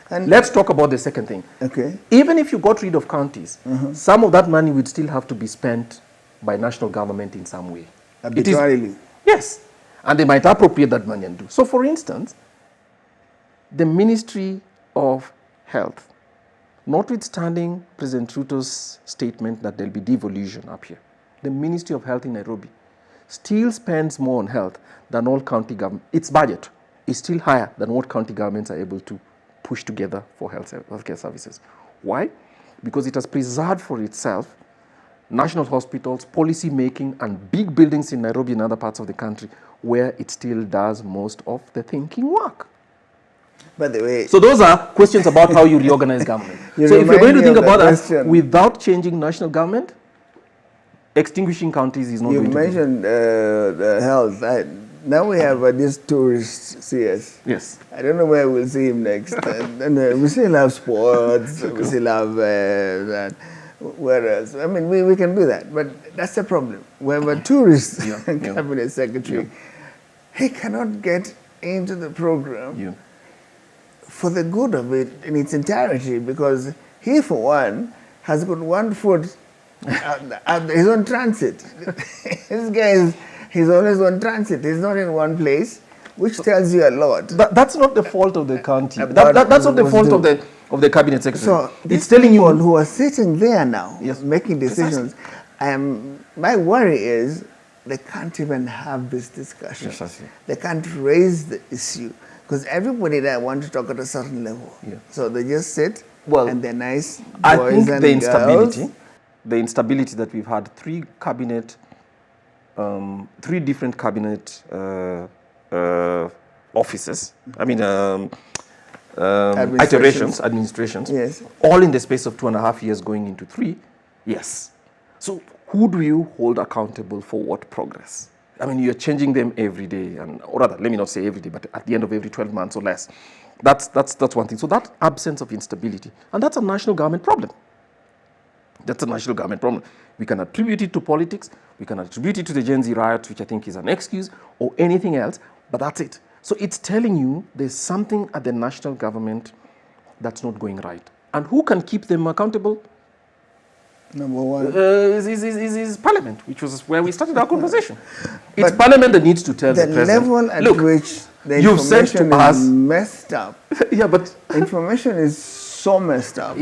And let's talk about the second thing. Okay. Even if you got rid of counties, some of that money would still have to be spent by national government in some way. Arbitrarily. Yes. And they might appropriate that money and do. So for instance, the Ministry of Health, notwithstanding President Ruto's statement that there'll be devolution up here, the Ministry of Health in Nairobi still spends more on health than all county government. Its budget is still higher than what county governments are able to push together for healthcare services. Why? Because it has preserved for itself national hospitals, policy making, and big buildings in Nairobi and other parts of the country where it still does most of the thinking work. By the way, so those are questions about how you reorganize government. So if you're going to think about that without changing national government, extinguishing counties is not going to be. You mentioned the health. Now we have this tourist CS. Yes. I don't know where we'll see him next. and we still have sports. We still have that. Where else? I mean, we can do that, but that's the problem. We have a tourist cabinet secretary. He cannot get into the program for the good of it in its entirety, because he, for one, has got one foot he's on transit. This guy he's always on transit. He's not in one place, which tells you a lot. That's not the fault of the county. That's not the fault of the cabinet secretary. So it's telling you who are sitting there now, making decisions. My worry is they can't even have this discussion. Precisely. They can't raise the issue because everybody there wants to talk at a certain level. So they just sit and they're nice boys I think and the instability that we've had, three different cabinet offices. I mean, administrations. All in the space of 2.5 years, going into 3. Yes. So who do you hold accountable for what progress? I mean, you're changing them every day, or rather, let me not say every day, but at the end of every 12 months or less. That's one thing. So that absence of instability, and that's a national government problem. That's a national government problem. We can attribute it to politics, we can attribute it to the Gen Z riots, which I think is an excuse, or anything else, but that's it. So it's telling you there's something at the national government that's not going right. And who can keep them accountable? Number one is Parliament, which was where we started our conversation. It's Parliament that needs to tell the president. The level at which the information is messed up. But information is so messed up.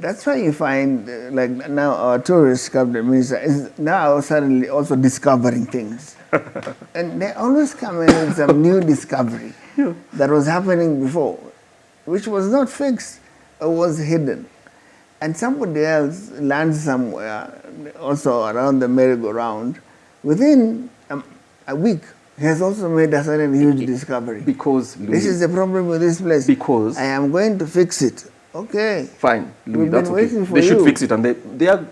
That's why you find, like now our tourist cabinet minister is now suddenly also discovering things. And they always come in with some new discovery that was happening before, which was not fixed or was hidden. And somebody else lands somewhere, also around the merry-go-round, within a week, he has also made a certain huge discovery. Because, Louis, this is the problem with this place. Because I am going to fix it. Okay. Fine, Louis, We've been waiting for they should you. fix it, and they are.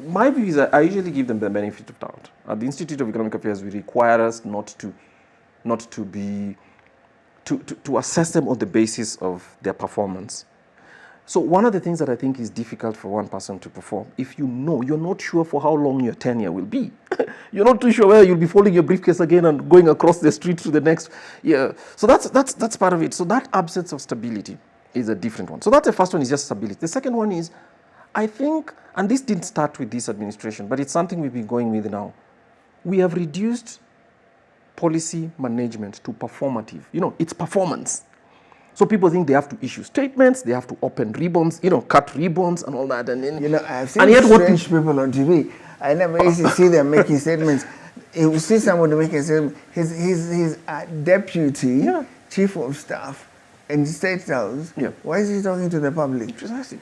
My view is that I usually give them the benefit of doubt. At the Institute of Economic Affairs, we require us not to assess them on the basis of their performance. So one of the things that I think is difficult for one person to perform, if you know you're not sure for how long your tenure will be, you're not too sure whether you'll be folding your briefcase again and going across the street to the next year. So that's part of it. So that absence of stability is a different one. So that's the first one, is just stability. The second one is, I think, and this didn't start with this administration, but it's something we've been going with now. We have reduced policy management to performative. It's performance. So people think they have to issue statements, they have to open ribbons, cut ribbons and all that. And then, I've seen strange people on TV. I never used to see them making statements. You see somebody making a statement, he's a deputy chief of staff in the State House. Why is he talking to the public? Precisely.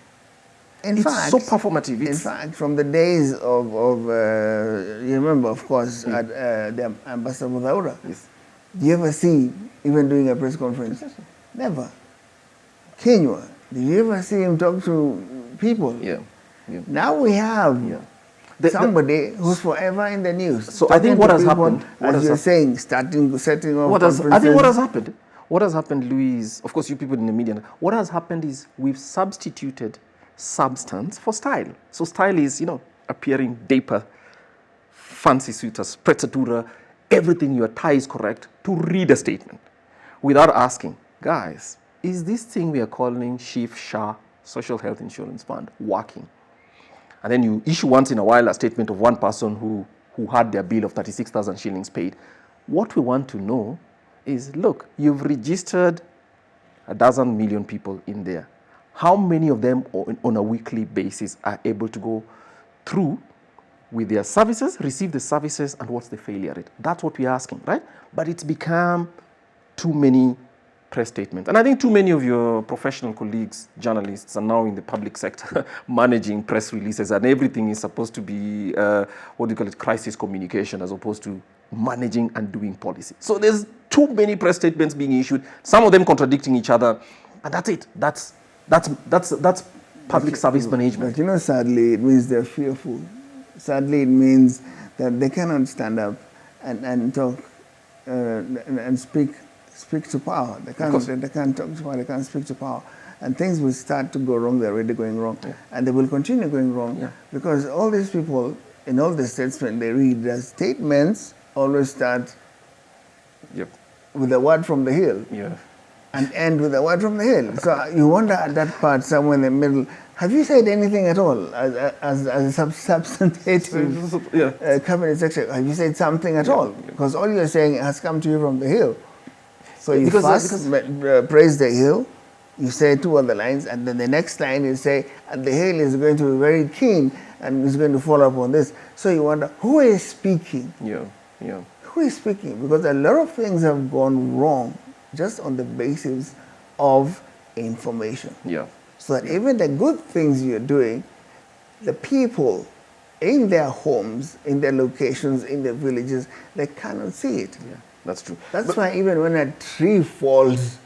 It's so performative. In fact, from the days of you remember, of course, at the Ambassador Muthaura. Yes. Do you ever see even doing a press conference? Never. Kenywa, did you ever see him talk to people? Yeah. Now we have The- somebody who's forever in the news. So I think talking what to has people, happened- what as has you're hap- saying, setting off I think what conferences. has happened, Louis, of course, you people in the media, what has happened is we've substituted substance for style. So style is, appearing dapper, fancy suitors, sprezzatura, everything, your tie is correct, to read a statement without asking, guys, is this thing we are calling Chief Shah Social Health Insurance Fund working? And then you issue once in a while a statement of one person who had their bill of 36,000 shillings paid. What we want to know is, look, you've registered 12 million people in there. How many of them on a weekly basis are able to go through with their services, receive the services, and what's the failure rate? That's what we're asking, right? But it's become too many press statements. And I think too many of your professional colleagues, journalists, are now in the public sector managing press releases, and everything is supposed to be, crisis communication, as opposed to managing and doing policy. So there's too many press statements being issued, some of them contradicting each other, and that's it. That's public service management. But sadly, it means they're fearful. Sadly, it means that they cannot stand up and talk and speak to power. They can't talk to power, they can't speak to power. And things will start to go wrong, they're already going wrong. Yeah. And they will continue going wrong because all these people, in all the statements they read, their statements always start with a word from the Hill and end with a word from the Hill. So you wonder at that part, somewhere in the middle, have you said anything at all as a substantive cabinet secretary? Have you said something at all? Because all you're saying has come to you from the Hill. So you praise the Hill, you say two other lines, and then the next line you say, and the Hill is going to be very keen and is going to follow up on this. So you wonder, who is speaking? Who is speaking? Because a lot of things have gone wrong just on the basis of information. So that even the good things you're doing, the people in their homes, in their locations, in their villages, they cannot see it. That's true. That's why even when a tree falls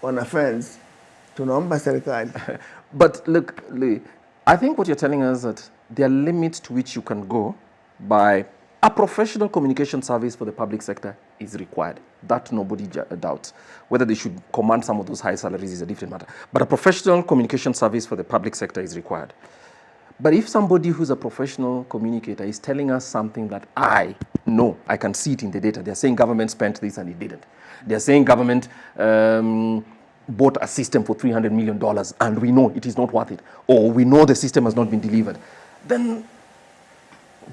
on a fence, tunaomba serikali. But look, Lee, I think what you're telling us is that there are limits to which you can go by a professional communication service for the public sector is required. That nobody doubts. Whether they should command some of those high salaries is a different matter. But a professional communication service for the public sector is required. But if somebody who's a professional communicator is telling us something that I know, I can see it in the data. They're saying government spent this and it didn't. They're saying government bought a system for $300 million and we know it is not worth it. Or we know the system has not been delivered. Then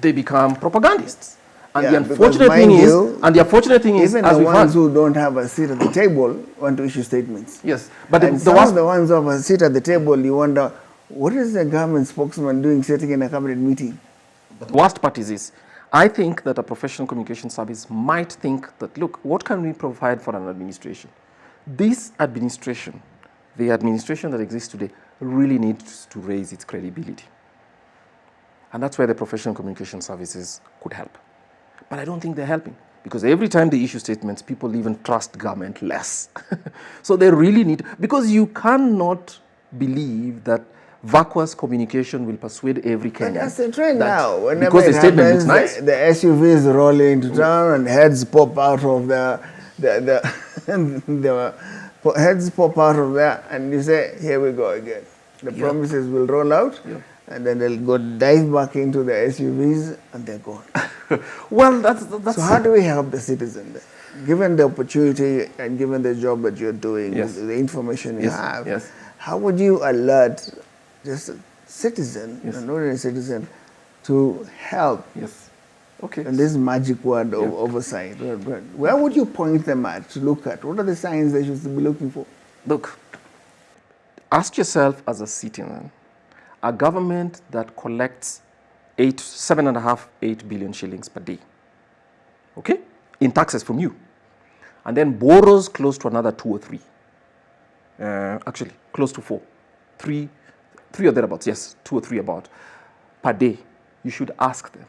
they become propagandists. And the unfortunate thing is, even the ones who don't have a seat at the table want to issue statements. Yes, but the ones who have a seat at the table, you wonder, what is the government spokesman doing sitting in a cabinet meeting? But the worst part is this. I think that a professional communication service might think that, look, what can we provide for an administration? This administration, the administration that exists today, really needs to raise its credibility. And that's where the professional communication services could help. But I don't think they're helping, because every time they issue statements, people even trust government less. So they really need, because you cannot believe that vacuous communication will persuade every Kenyan. But that's the trend now. Whenever because the statement looks nice. The SUVs roll into town and heads pop out of the heads pop out of there, and you say, here we go again. The promises will roll out, and then they'll go dive back into the SUVs, and they're gone. Well, that's so how do we help the citizen then? Given the opportunity and given the job that you're doing, the information you have, how would you alert just a citizen, an ordinary citizen, to help in this magic word of oversight? Where would you point them at to look at? What are the signs they should be looking for? Look, ask yourself as a citizen, a government that collects 7.5-8 billion shillings per day, okay, in taxes from you, and then borrows close to another 2 or 3, actually close to 4, 3 or thereabouts, 2 or 3 about, per day, you should ask them,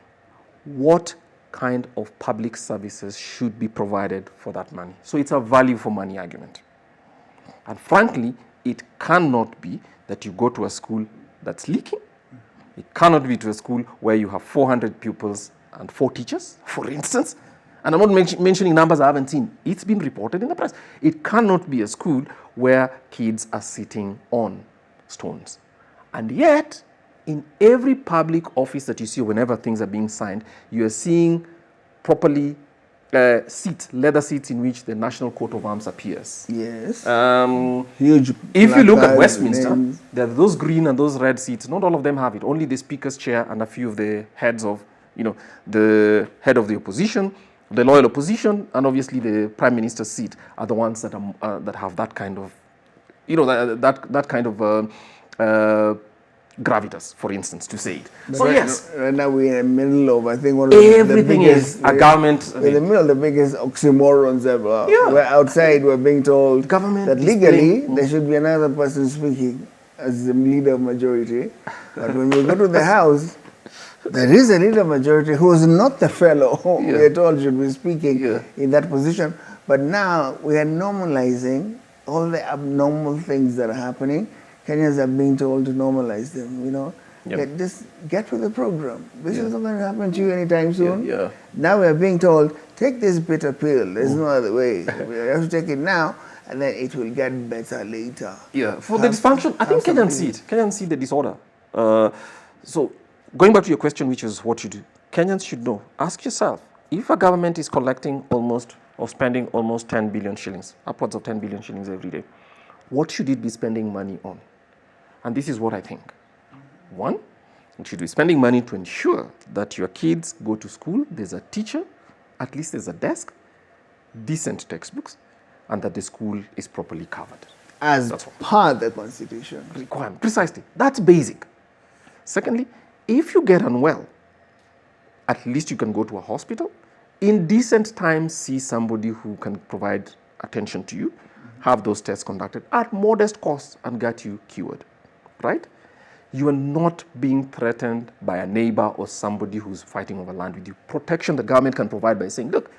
what kind of public services should be provided for that money? So it's a value for money argument. And frankly, it cannot be that you go to a school that's leaking, It cannot be to a school where you have 400 pupils and 4 teachers, for instance. And I'm not mentioning numbers I haven't seen. It's been reported in the press. It cannot be a school where kids are sitting on stones. And yet, in every public office that you see whenever things are being signed, you are seeing properly leather seats in which the national coat of arms appears. Yes. Huge. If you look at placards, Westminster, names. there are those green and those red seats. Not all of them have it. Only the speaker's chair and a few of the heads of, the head of the opposition, the loyal opposition, and obviously the prime minister's seat are the ones that are that have that kind of, that kind of gravitas, for instance, to say it. But So yes, right now we're in the middle of, I think, one of everything the biggest, is a government. we're in the middle of the biggest oxymorons ever. Yeah. Where outside we're being told Government that is legally playing- there should be another person speaking as the leader of majority. But when we go to the House, there is a leader of majority who is not the fellow who Yeah. we are told should be speaking Yeah. in that position. But now we are normalizing all the abnormal things that are happening. Kenyans are being told to normalize them, Yep. Just get with the program. This is not going to happen to you anytime soon. yeah. Now we are being told, take this bitter pill. There's no other way. We have to take it now, and then it will get better later. Yeah, for the dysfunction, I think Kenyans see it. Kenyans see the disorder. So, going back to your question, which is what you do, Kenyans should know. Ask yourself, if a government is collecting almost or spending almost 10 billion shillings, upwards of 10 billion shillings every day, what should it be spending money on? And this is what I think. One, it should be spending money to ensure that your kids go to school, there's a teacher, at least there's a desk, decent textbooks, and that the school is properly covered. As That's all. per the Constitution. Requirement, precisely. That's basic. Secondly, if you get unwell, at least you can go to a hospital, in decent time see somebody who can provide attention to you, have those tests conducted at modest cost and get you cured, right? You are not being threatened by a neighbor or somebody who's fighting over land with you. Protection the government can provide by saying, look,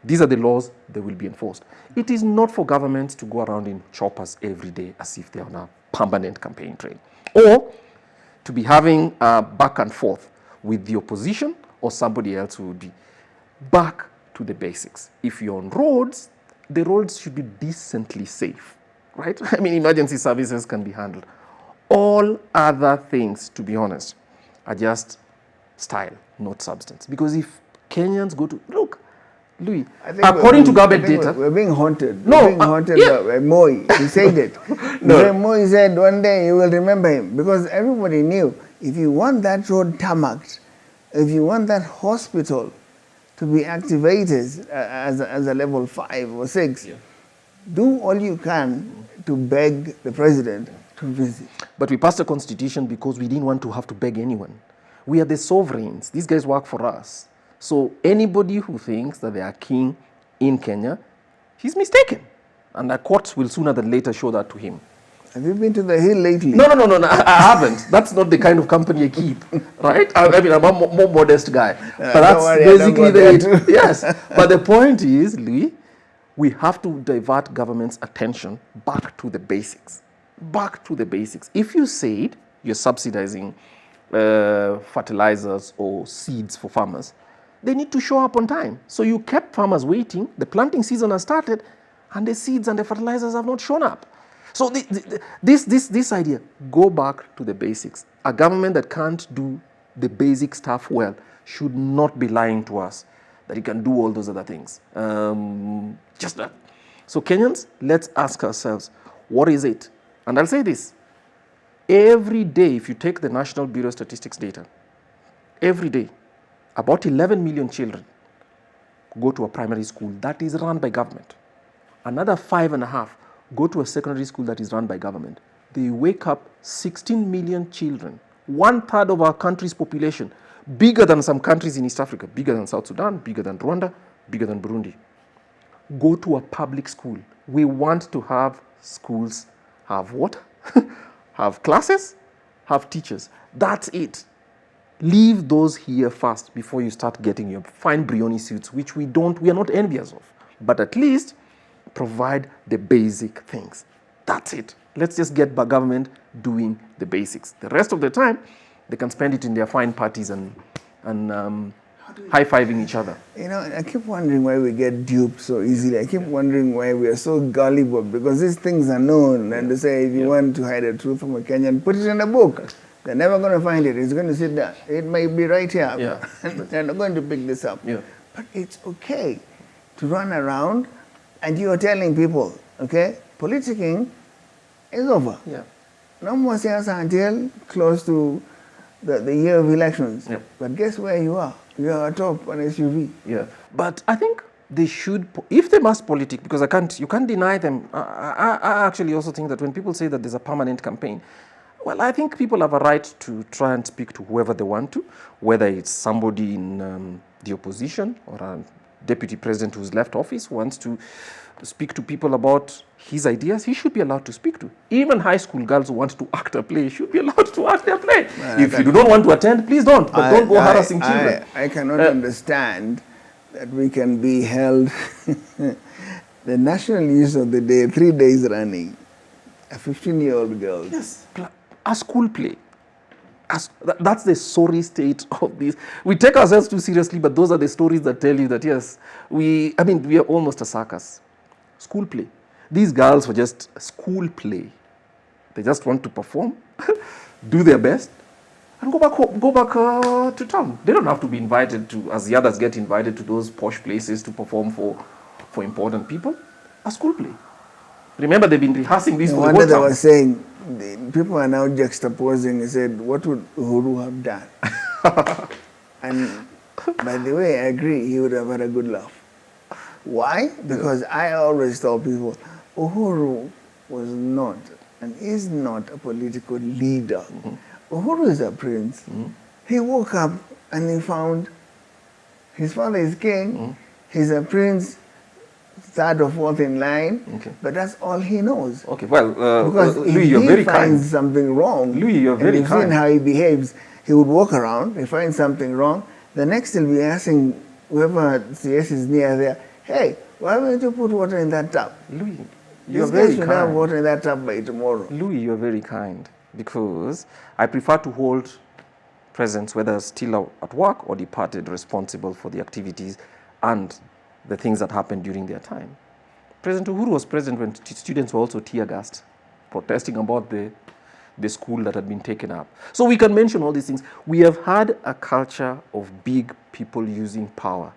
these are the laws, they will be enforced. It is not for governments to go around in choppers every day as if they are on a permanent campaign trail, or to be having a back and forth with the opposition or somebody else who would be back to the basics. If you're on roads, the roads should be decently safe, right? I mean, emergency services can be handled. All other things, to be honest, are just style, not substance. Because if Kenyans go to, look, Louis, I think according to government I think data, we're being haunted. No, We're being haunted yeah. by Moi. He said it. No. Moi said one day you will remember him because everybody knew if you want that road tarmacked, if you want that hospital to be activated as a level 5 or 6, do all you can to beg the president to visit. but we passed a constitution because we didn't want to have to beg anyone. We are the sovereigns. These guys work for us. So anybody who thinks that they are king in Kenya, he's mistaken. And the courts will sooner than later show that to him. Have you been to the hill lately? No, I haven't. That's not the kind of company I keep, right? I mean, I'm a more modest guy. But don't that's worry, I don't basically go there the yes. But the point is, Louis, we have to divert government's attention back to the basics. Back to the basics. If you said you're subsidizing fertilizers or seeds for farmers, they need to show up on time. So you kept farmers waiting, the planting season has started, and the seeds and the fertilizers have not shown up. So this idea, go back to the basics. A government that can't do the basic stuff well should not be lying to us that it can do all those other things. Just that. So Kenyans, let's ask ourselves, what is it? And I'll say this, every day, if you take the National Bureau of Statistics data, every day, about 11 million children go to a primary school that is run by government. Another 5.5 go to a secondary school that is run by government. They wake up 16 million children, 1/3 of our country's population, bigger than some countries in East Africa, bigger than South Sudan, bigger than Rwanda, bigger than Burundi. Go to a public school. We want to have schools have water, have classes, have teachers. That's it. Leave those here first before you start getting your fine Brioni suits, which we are not envious of. But at least provide the basic things. That's it. Let's just get government doing the basics. The rest of the time, They can spend it in their fine parties and high-fiving each other. You know, I keep wondering why we get duped so easily. I keep wondering why we are so gullible, because these things are known. And they say, if you want to hide the truth from a Kenyan, put it in a book. They're never going to find it. It's going to sit there. It may be right here. Yeah. They're not going to pick this up. Yeah. But it's okay to run around and you are telling people, okay, politicking is over. Yeah. No more siasa until close to the year of elections. Yep. But guess where you are? You are atop an SUV. Yeah, but I think they should, if they must politic, because you can't deny them. I actually also think that when people say that there's a permanent campaign, well, I think people have a right to try and speak to whoever they want to, whether it's somebody in the opposition or a deputy president who's left office who wants to speak to people about his ideas. He should be allowed to speak to. Even high school girls who want to act a play should be allowed to act their play. If you don't want to attend, please don't. But don't go harassing children. I cannot understand that we can be held the national news of the day, 3 days running, a 15-year-old girl. Yes, a school play. That's the sorry state of this. We take ourselves too seriously, but those are the stories that tell you that, yes, we are almost a circus. School play. These girls were just school play. They just want to perform, do their best, and go back to town. They don't have to be invited to, as the others get invited to those posh places to perform for important people. A school play. Remember, they've been rehearsing this for the whole They town. were saying, people are now juxtaposing and said, what would Uhuru have done? And by the way, I agree, he would have had a good laugh. Why? Because I always tell people, Uhuru was not and is not a political leader. Mm-hmm. Uhuru is a prince. Mm-hmm. He woke up and he found his father is king, mm-hmm. He's a prince, third or fourth in line, okay. But that's all he knows. Okay, well, because Louis, if you're he very finds kind. something wrong, Louis, you're very and you've kind. seen how he behaves, he would walk around, he finds something wrong, the next he'll be asking whoever CS is near there, hey, why don't you put water in that tap? Louis, you're this very guy should kind. have water in that tap by tomorrow. Louis, you're very kind, because I prefer to hold presidents, whether still at work or departed, responsible for the activities and the things that happened during their time. President Uhuru was president when students were also tear-gassed, protesting about the school that had been taken up. So we can mention all these things. We have had a culture of big people using power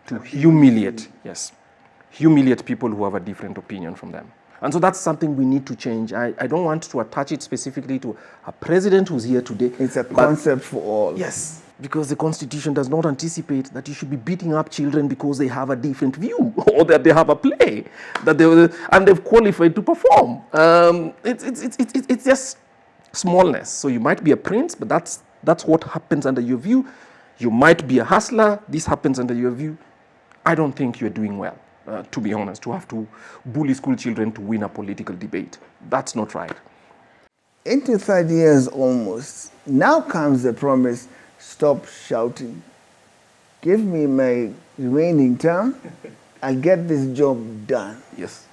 to humiliate people who have a different opinion from them. And so that's something we need to change. I don't want to attach it specifically to a president who's here today. It's a concept for all. Yes, because the Constitution does not anticipate that you should be beating up children because they have a different view or that they have a play and they've qualified to perform. It's just smallness. So you might be a prince, but that's what happens under your view. You might be a hustler. This happens under your view. I don't think you're doing well, to be honest, to have to bully school children to win a political debate. That's not right. Into 30 years almost, now comes the promise, stop shouting. Give me my remaining term, I'll get this job done. Yes.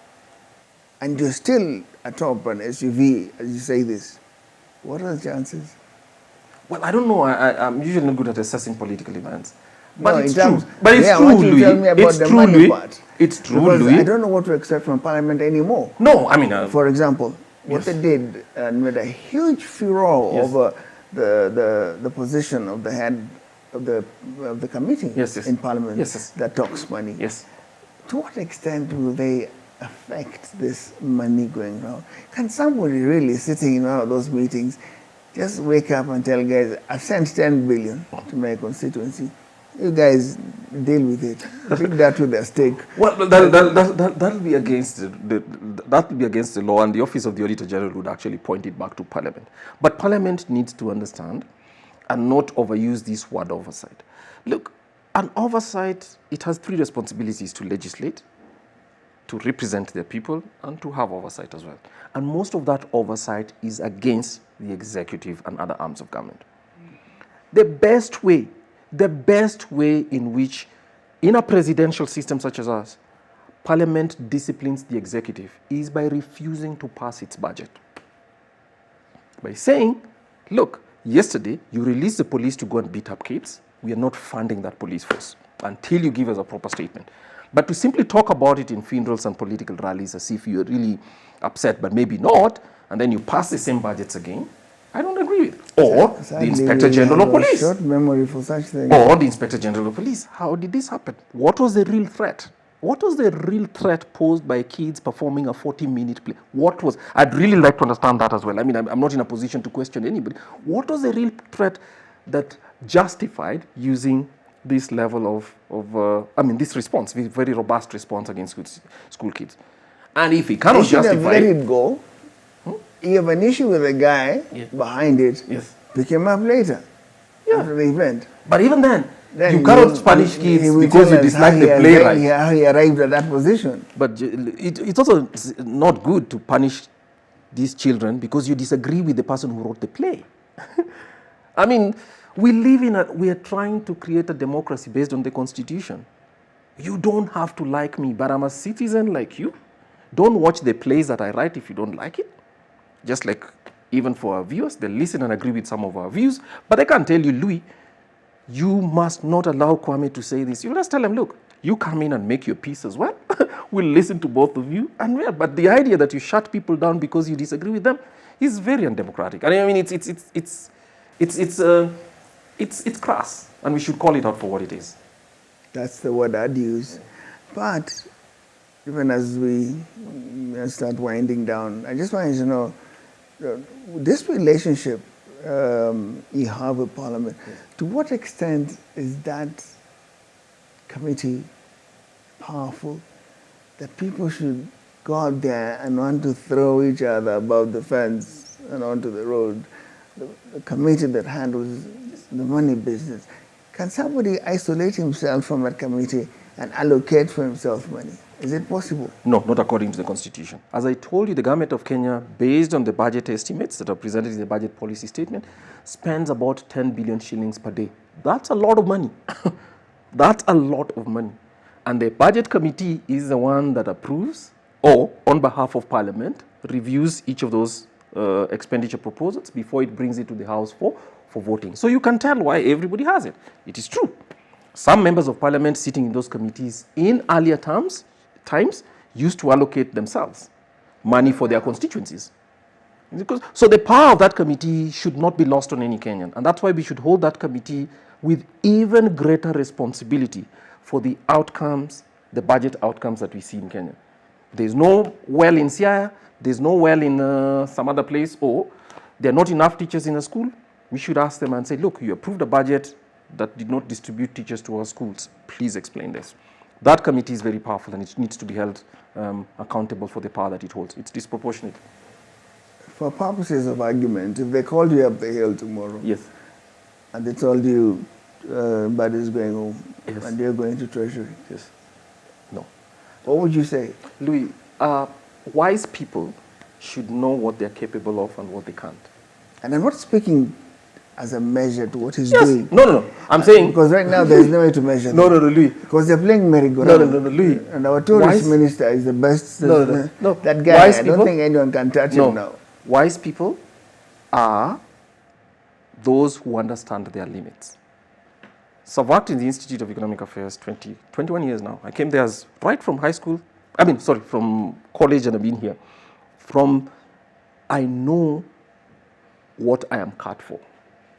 And you're still atop an SUV as you say this. What are the chances? Well, I don't know. I'm usually not good at assessing political events. But No, it's in terms- true. But it's yeah, true, I want you to Louis. tell me about It's the true, money Louis. part. It's true, Because Louis. I don't know what to expect from Parliament anymore. No, I mean... For example, what yes. they did made a huge furor Yes. over the position of the head of the committee in Parliament that talks money. Yes. To what extent will they affect this money going around? Can somebody really sitting in one of those meetings just wake up and tell guys, I've sent 10 billion to my constituency. You guys deal with it. Take that to their stake. Well, that'll be against the law, and the Office of the Auditor General would actually point it back to Parliament. But Parliament needs to understand and not overuse this word oversight. Look, an oversight, it has three responsibilities: to legislate, to represent their people, and to have oversight as well. And most of that oversight is against the executive and other arms of government. The best way in which, in a presidential system such as ours, Parliament disciplines the executive is by refusing to pass its budget. By saying, look, Yesterday, you released the police to go and beat up kids. We are not funding that police force until you give us a proper statement. But to simply talk about it in funerals and political rallies as if you're really upset, but maybe not, and then you pass the same budgets again, I don't agree with. Or the Inspector General of Police. Short memory for such things. Or the Inspector General of Police. How did this happen? What was the real threat? What was the real threat posed by kids performing a 40-minute play? What was? I'd really like to understand that as well. I mean, I'm not in a position to question anybody. What was the real threat that justified using this level of this response, this very robust response against school kids? And if he cannot justify, let it go. You have an issue with the guy behind it. Yes. Pick him up later after the event. But even then you cannot punish kids because you dislike the playwright. How he arrived at that position. But it's also not good to punish these children because you disagree with the person who wrote the play. I mean, we are trying to create a democracy based on the Constitution. You don't have to like me, but I'm a citizen like you. Don't watch the plays that I write if you don't like it. Just like even for our viewers, they listen and agree with some of our views, but I can't tell you, Louis, you must not allow Kwame to say this. You just tell him, look, you come in and make your peace as well. We'll listen to both of you. But the idea that you shut people down because you disagree with them is very undemocratic. And I mean, it's crass, and we should call it out for what it is. That's the word I'd use. But even as we start winding down, I just wanted to know, this relationship you have with Parliament, to what extent is that committee powerful that people should go out there and want to throw each other above the fence and onto the road? The committee that handles the money business, can somebody isolate himself from that committee and allocate for himself money? Is it possible? No, not according to the Constitution. As I told you, the government of Kenya, based on the budget estimates that are presented in the budget policy statement, spends about 10 billion shillings per day. That's a lot of money. That's a lot of money. And the budget committee is the one that approves or, on behalf of Parliament, reviews each of those expenditure proposals before it brings it to the House for voting. So you can tell why everybody has it. It is true. Some members of Parliament sitting in those committees in earlier times used to allocate themselves money for their constituencies. So the power of that committee should not be lost on any Kenyan. And that's why we should hold that committee with even greater responsibility for the outcomes, the budget outcomes that we see in Kenya. There's no well in Siaya, there's no well in some other place, or there are not enough teachers in a school. We should ask them and say, look, you approved a budget that did not distribute teachers to our schools. Please explain this. That committee is very powerful and it needs to be held accountable for the power that it holds. It's disproportionate. For purposes of argument, if they called you up the hill tomorrow, yes, and they told you Buddy's going home, yes, and you're going to Treasury, yes, no, what would you say? Louis, wise people should know what they're capable of and what they can't. And I'm not speaking as a measure to what he's yes. doing. No. I'm saying... Because right now there's no way to measure No, Louis. Because they're playing merry-go-round. No, Louis. And our tourist minister is the best. No. That guy, I don't think anyone can touch him now. Wise people are those who understand their limits. So I've worked in the Institute of Economic Affairs 21 years now. I came there right from high school. From college, and I've been here. I know what I am cut for.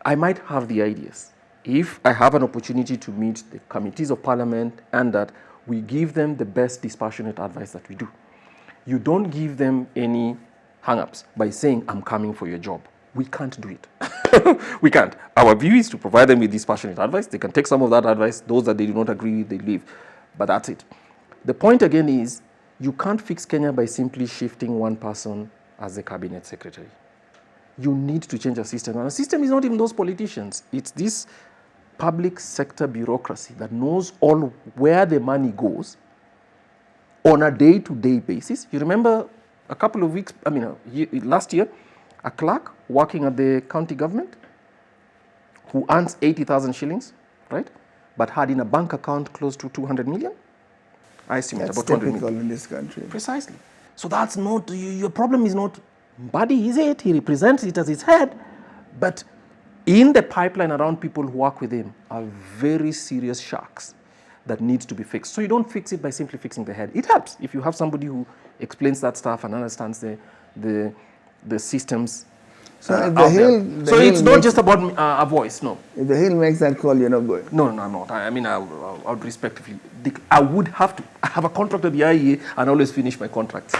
I might have the ideas. If I have an opportunity to meet the committees of Parliament and that we give them the best dispassionate advice that we do. You don't give them any hang-ups by saying, I'm coming for your job. We can't do it. We can't. Our view is to provide them with dispassionate advice. They can take some of that advice. Those that they do not agree with, they leave. But that's it. The point again is, you can't fix Kenya by simply shifting one person as the cabinet secretary. You need to change a system. And a system is not even those politicians. It's this public sector bureaucracy that knows all where the money goes on a day-to-day basis. You remember a couple of weeks, last year, a clerk working at the county government who earns 80,000 shillings, right? But had in a bank account close to 200 million. I estimate That's about 200 million. typical in this country. Precisely. So that's not, your problem is not Buddy, is it? He represents it as his head. But in the pipeline around people who work with him are very serious sharks that needs to be fixed. So you don't fix it by simply fixing the head. It helps if you have somebody who explains that stuff and understands the systems. So if the hill, so it's not just about a voice, no. If the hill makes that call, you're not going. No, I'm not. I mean, I would respectfully. I would have to. I have a contract with the IEA and always finish my contracts.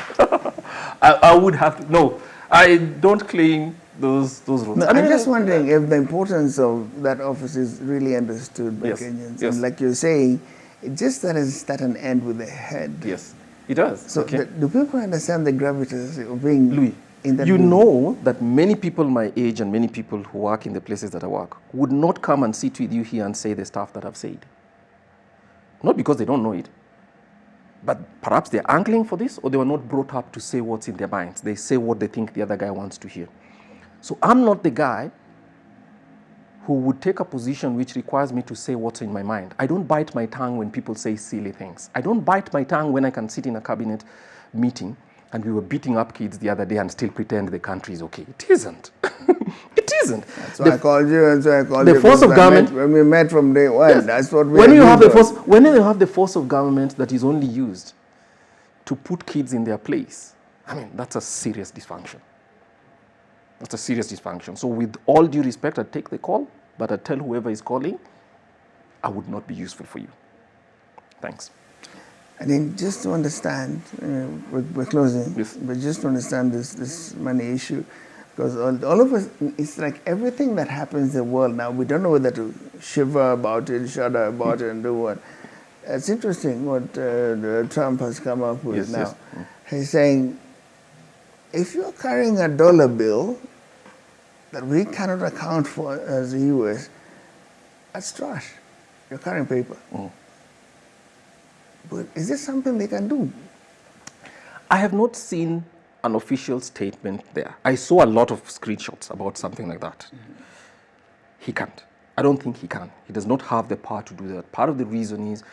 I would have to. No, I don't claim those rules. No, I mean, I'm just wondering if the importance of that office is really understood by Yes, Kenyans. yes. And like you're saying, it just doesn't start and end with the head. yes, it does. So okay. do people understand the gravitas of being Louis, in that you building? know that many people my age and many people who work in the places that I work would not come and sit with you here and say the stuff that I've said. Not because they don't know it, but perhaps they're angling for this, or they were not brought up to say what's in their minds. They say what they think the other guy wants to hear. So I'm not the guy who would take a position which requires me to say what's in my mind. I don't bite my tongue when people say silly things. I don't bite my tongue when I can sit in a cabinet meeting and we were beating up kids the other day and still pretend the country is okay. It isn't. It isn't. That's why I called you, and so I called the you. force of government. When we met from day one, Yes. that's what we when you have the agreed on. force, when you have the force of government that is only used to put kids in their place, I mean, that's a serious dysfunction. That's a serious dysfunction. So with all due respect, I take the call, but I tell whoever is calling, I would not be useful for you. Thanks. I mean, just to understand, we're closing, Yes. but just to understand this money issue, because all of us, it's like everything that happens in the world now, we don't know whether to shiver about it, shudder about it, and do what. It's interesting what Trump has come up with Yes, now. yes. He's saying, if you're carrying a dollar bill that we cannot account for as the US, that's trash. You're carrying paper. But is this something they can do? I have not seen an official statement there. I saw a lot of screenshots about something like that. He can't. I don't think he can. He does not have the power to do that. Part of the reason is,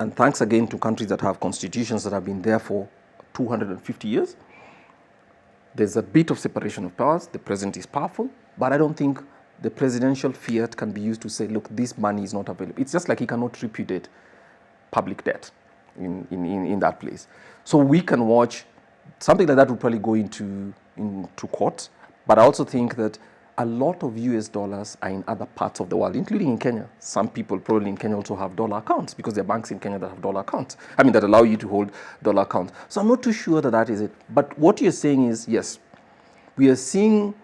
and thanks again to countries that have constitutions that have been there for 250 years, there's a bit of separation of powers. The president is powerful, but I don't think the presidential fiat can be used to say, look, this money is not available. It's just like he cannot repudiate public debt in that place. So we can watch, something like that would probably go into court, but I also think that a lot of US dollars are in other parts of the world, including in Kenya. Some people probably in Kenya also have dollar accounts because there are banks in Kenya that have dollar accounts. I mean, that allow you to hold dollar accounts. So I'm not too sure that that is it. But what you're saying is, yes, we are seeing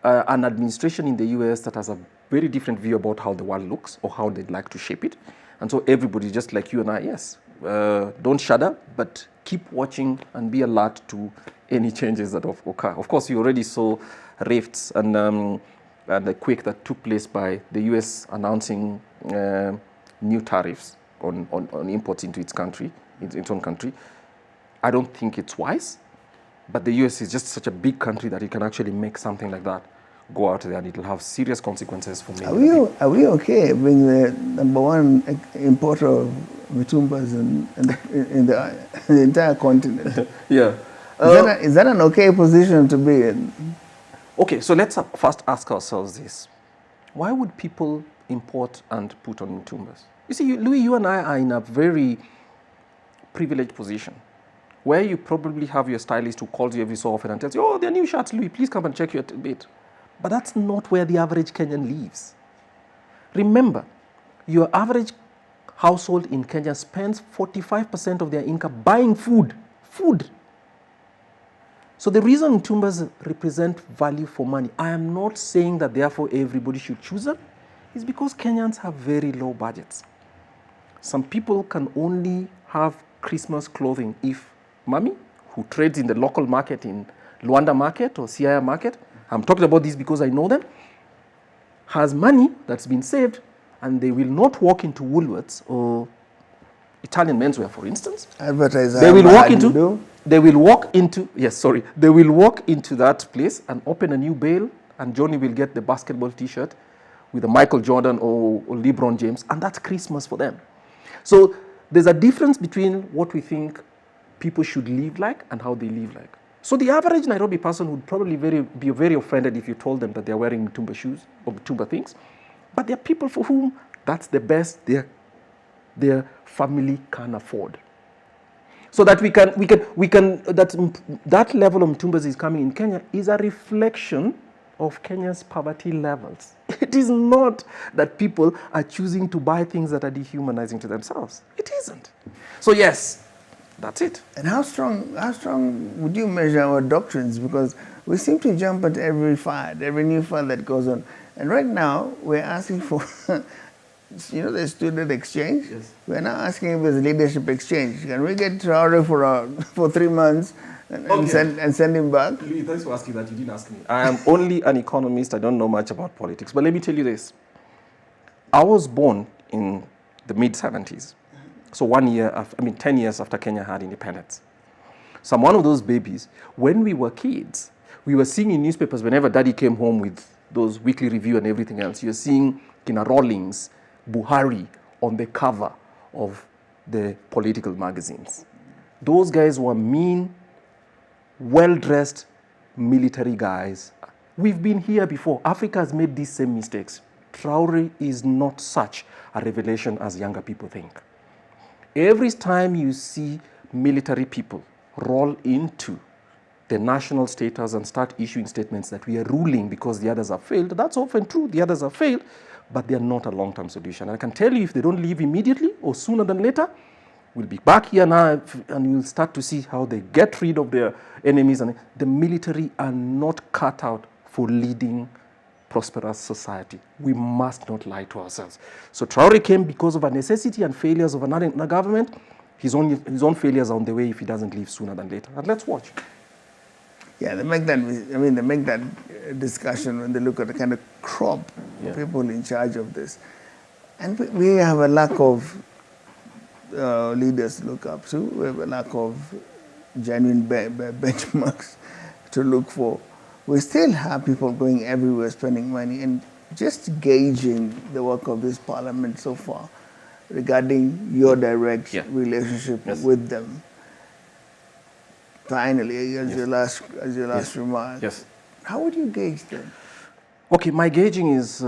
an administration in the US that has a very different view about how the world looks or how they'd like to shape it. And so everybody, just like you and I, yes, don't shudder, but keep watching and be alert to any changes that occur. Of course, you already saw rifts and the quake that took place by the US announcing new tariffs on imports into its own country. I don't think it's wise, but the US is just such a big country that it can actually make something like that go out there, and it will have serious consequences for many people. Are we okay being the number one importer of mitumbas in the entire continent? Yeah. Is that an okay position to be in? Okay, so let's first ask ourselves this. Why would people import and put on mitumbas? You see, Louis, you and I are in a very privileged position where you probably have your stylist who calls you every so often and tells you, oh, there are new shirts, Louis, please come and check your bit. But that's not where the average Kenyan lives. Remember, your average household in Kenya spends 45% of their income buying food. Food. So the reason mitumbas represent value for money, I am not saying that therefore everybody should choose them, is because Kenyans have very low budgets. Some people can only have Christmas clothing if Mami, who trades in the local market in Luanda market or Siaya market, I'm talking about this because I know them, has money that's been saved, and they will not walk into Woolworths or Italian menswear, for instance. Advertiser. They will walk into that place and open a new bale, and Johnny will get the basketball T-shirt with a Michael Jordan or LeBron James, and that's Christmas for them. So there's a difference between what we think people should live like and how they live like. So the average Nairobi person would probably be very offended if you told them that they're wearing Mutumba shoes or Mutumba things. But there are people for whom that's the best their family can afford. So that that level of Mutumbas is coming in Kenya is a reflection of Kenya's poverty levels. It is not that people are choosing to buy things that are dehumanizing to themselves. It isn't. So yes, that's it. And how strong would you measure our doctrines? Because we seem to jump at every new fad that goes on. And right now, we're asking for, the student exchange. Yes. We're now asking if there's leadership exchange. Can we get Traore for 3 months and send him back? Louis, thanks for asking that. You didn't ask me. I am only an economist. I don't know much about politics. But let me tell you this. I was born in the mid-70s. So 10 years after Kenya had independence. So I'm one of those babies. When we were kids, we were seeing in newspapers whenever daddy came home with those weekly review and everything else, you're seeing Kina Rawlings, Buhari on the cover of the political magazines. Those guys were mean, well-dressed military guys. We've been here before. Africa has made these same mistakes. Traore is not such a revelation as younger people think. Every time you see military people roll into the national status and start issuing statements that we are ruling because the others have failed, that's often true. The others have failed, but they are not a long-term solution. And I can tell you, if they don't leave immediately or sooner than later, we'll be back here now and you'll start to see how they get rid of their enemies. And the military are not cut out for leading prosperous society. We must not lie to ourselves. So Traore came because of a necessity and failures of another government. His own failures are on the way if he doesn't leave sooner than later. And let's watch. Yeah, they make that discussion when they look at the kind of crop of people in charge of this. And we have a lack of leaders to look up to. We have a lack of genuine benchmarks to look for. We still have people going everywhere spending money, and just gauging the work of this parliament so far regarding your direct relationship with them. Finally, as your last remark, how would you gauge them? Okay, my gauging is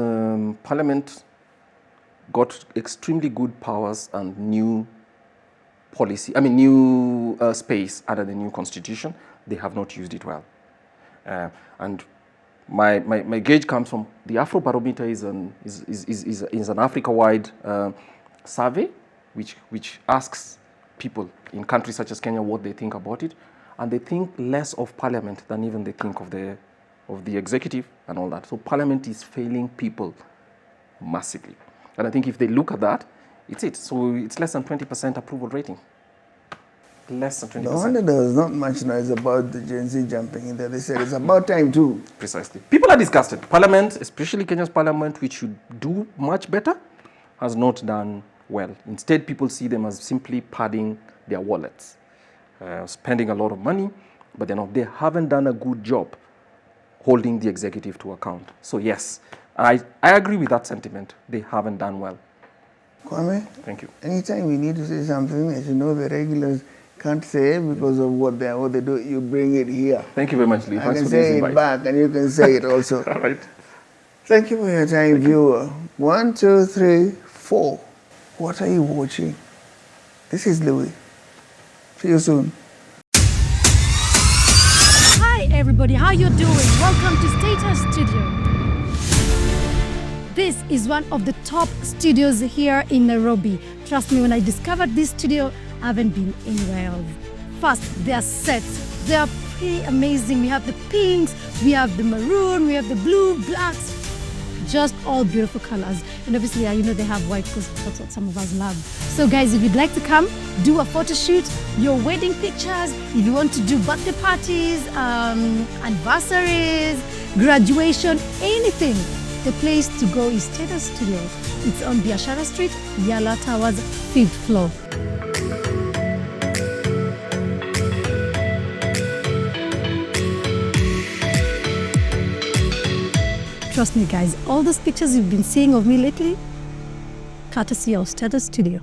Parliament got extremely good powers and new space under the new constitution. They have not used it well. And my gauge comes from the Afrobarometer is an Africa-wide survey which asks people in countries such as Kenya what they think about it, and they think less of Parliament than even they think of the executive and all that. So Parliament is failing people massively, and I think if they look at that, it's it. So it's less than 20% approval rating. Less than 20%. No wonder there was not much noise about the Gen Z jumping in there. They said it's about time too. Precisely. People are disgusted. Parliament, especially Kenya's parliament, which should do much better, has not done well. Instead, people see them as simply padding their wallets, spending a lot of money, but they haven't done a good job holding the executive to account. So yes, I agree with that sentiment. They haven't done well. Kwame? Thank you. Anytime you need to say something that the regulars can't say because of what they do, you bring it here. Tk you very much, Lee. I can say it back and you can say it also. All right. Thank you for your time, viewer. 1, 2, 3, 4. What are you watching? This is Louis. See you soon. Hi everybody, how you doing? Welcome to Status Studio. This is one of the top studios here in Nairobi. Trust me, when I discovered this studio, I haven't been anywhere else. First, their sets. They are pretty amazing. We have the pinks, we have the maroon, we have the blue, blacks. Just all beautiful colors. And obviously, they have white because that's what some of us love. So guys, if you'd like to come, do a photo shoot, your wedding pictures, if you want to do birthday parties, anniversaries, graduation, anything, the place to go is Status Studio. It's on Biashara Street, Yala Towers, 5th floor. Trust me guys, all those pictures you've been seeing of me lately, courtesy of Status Studio.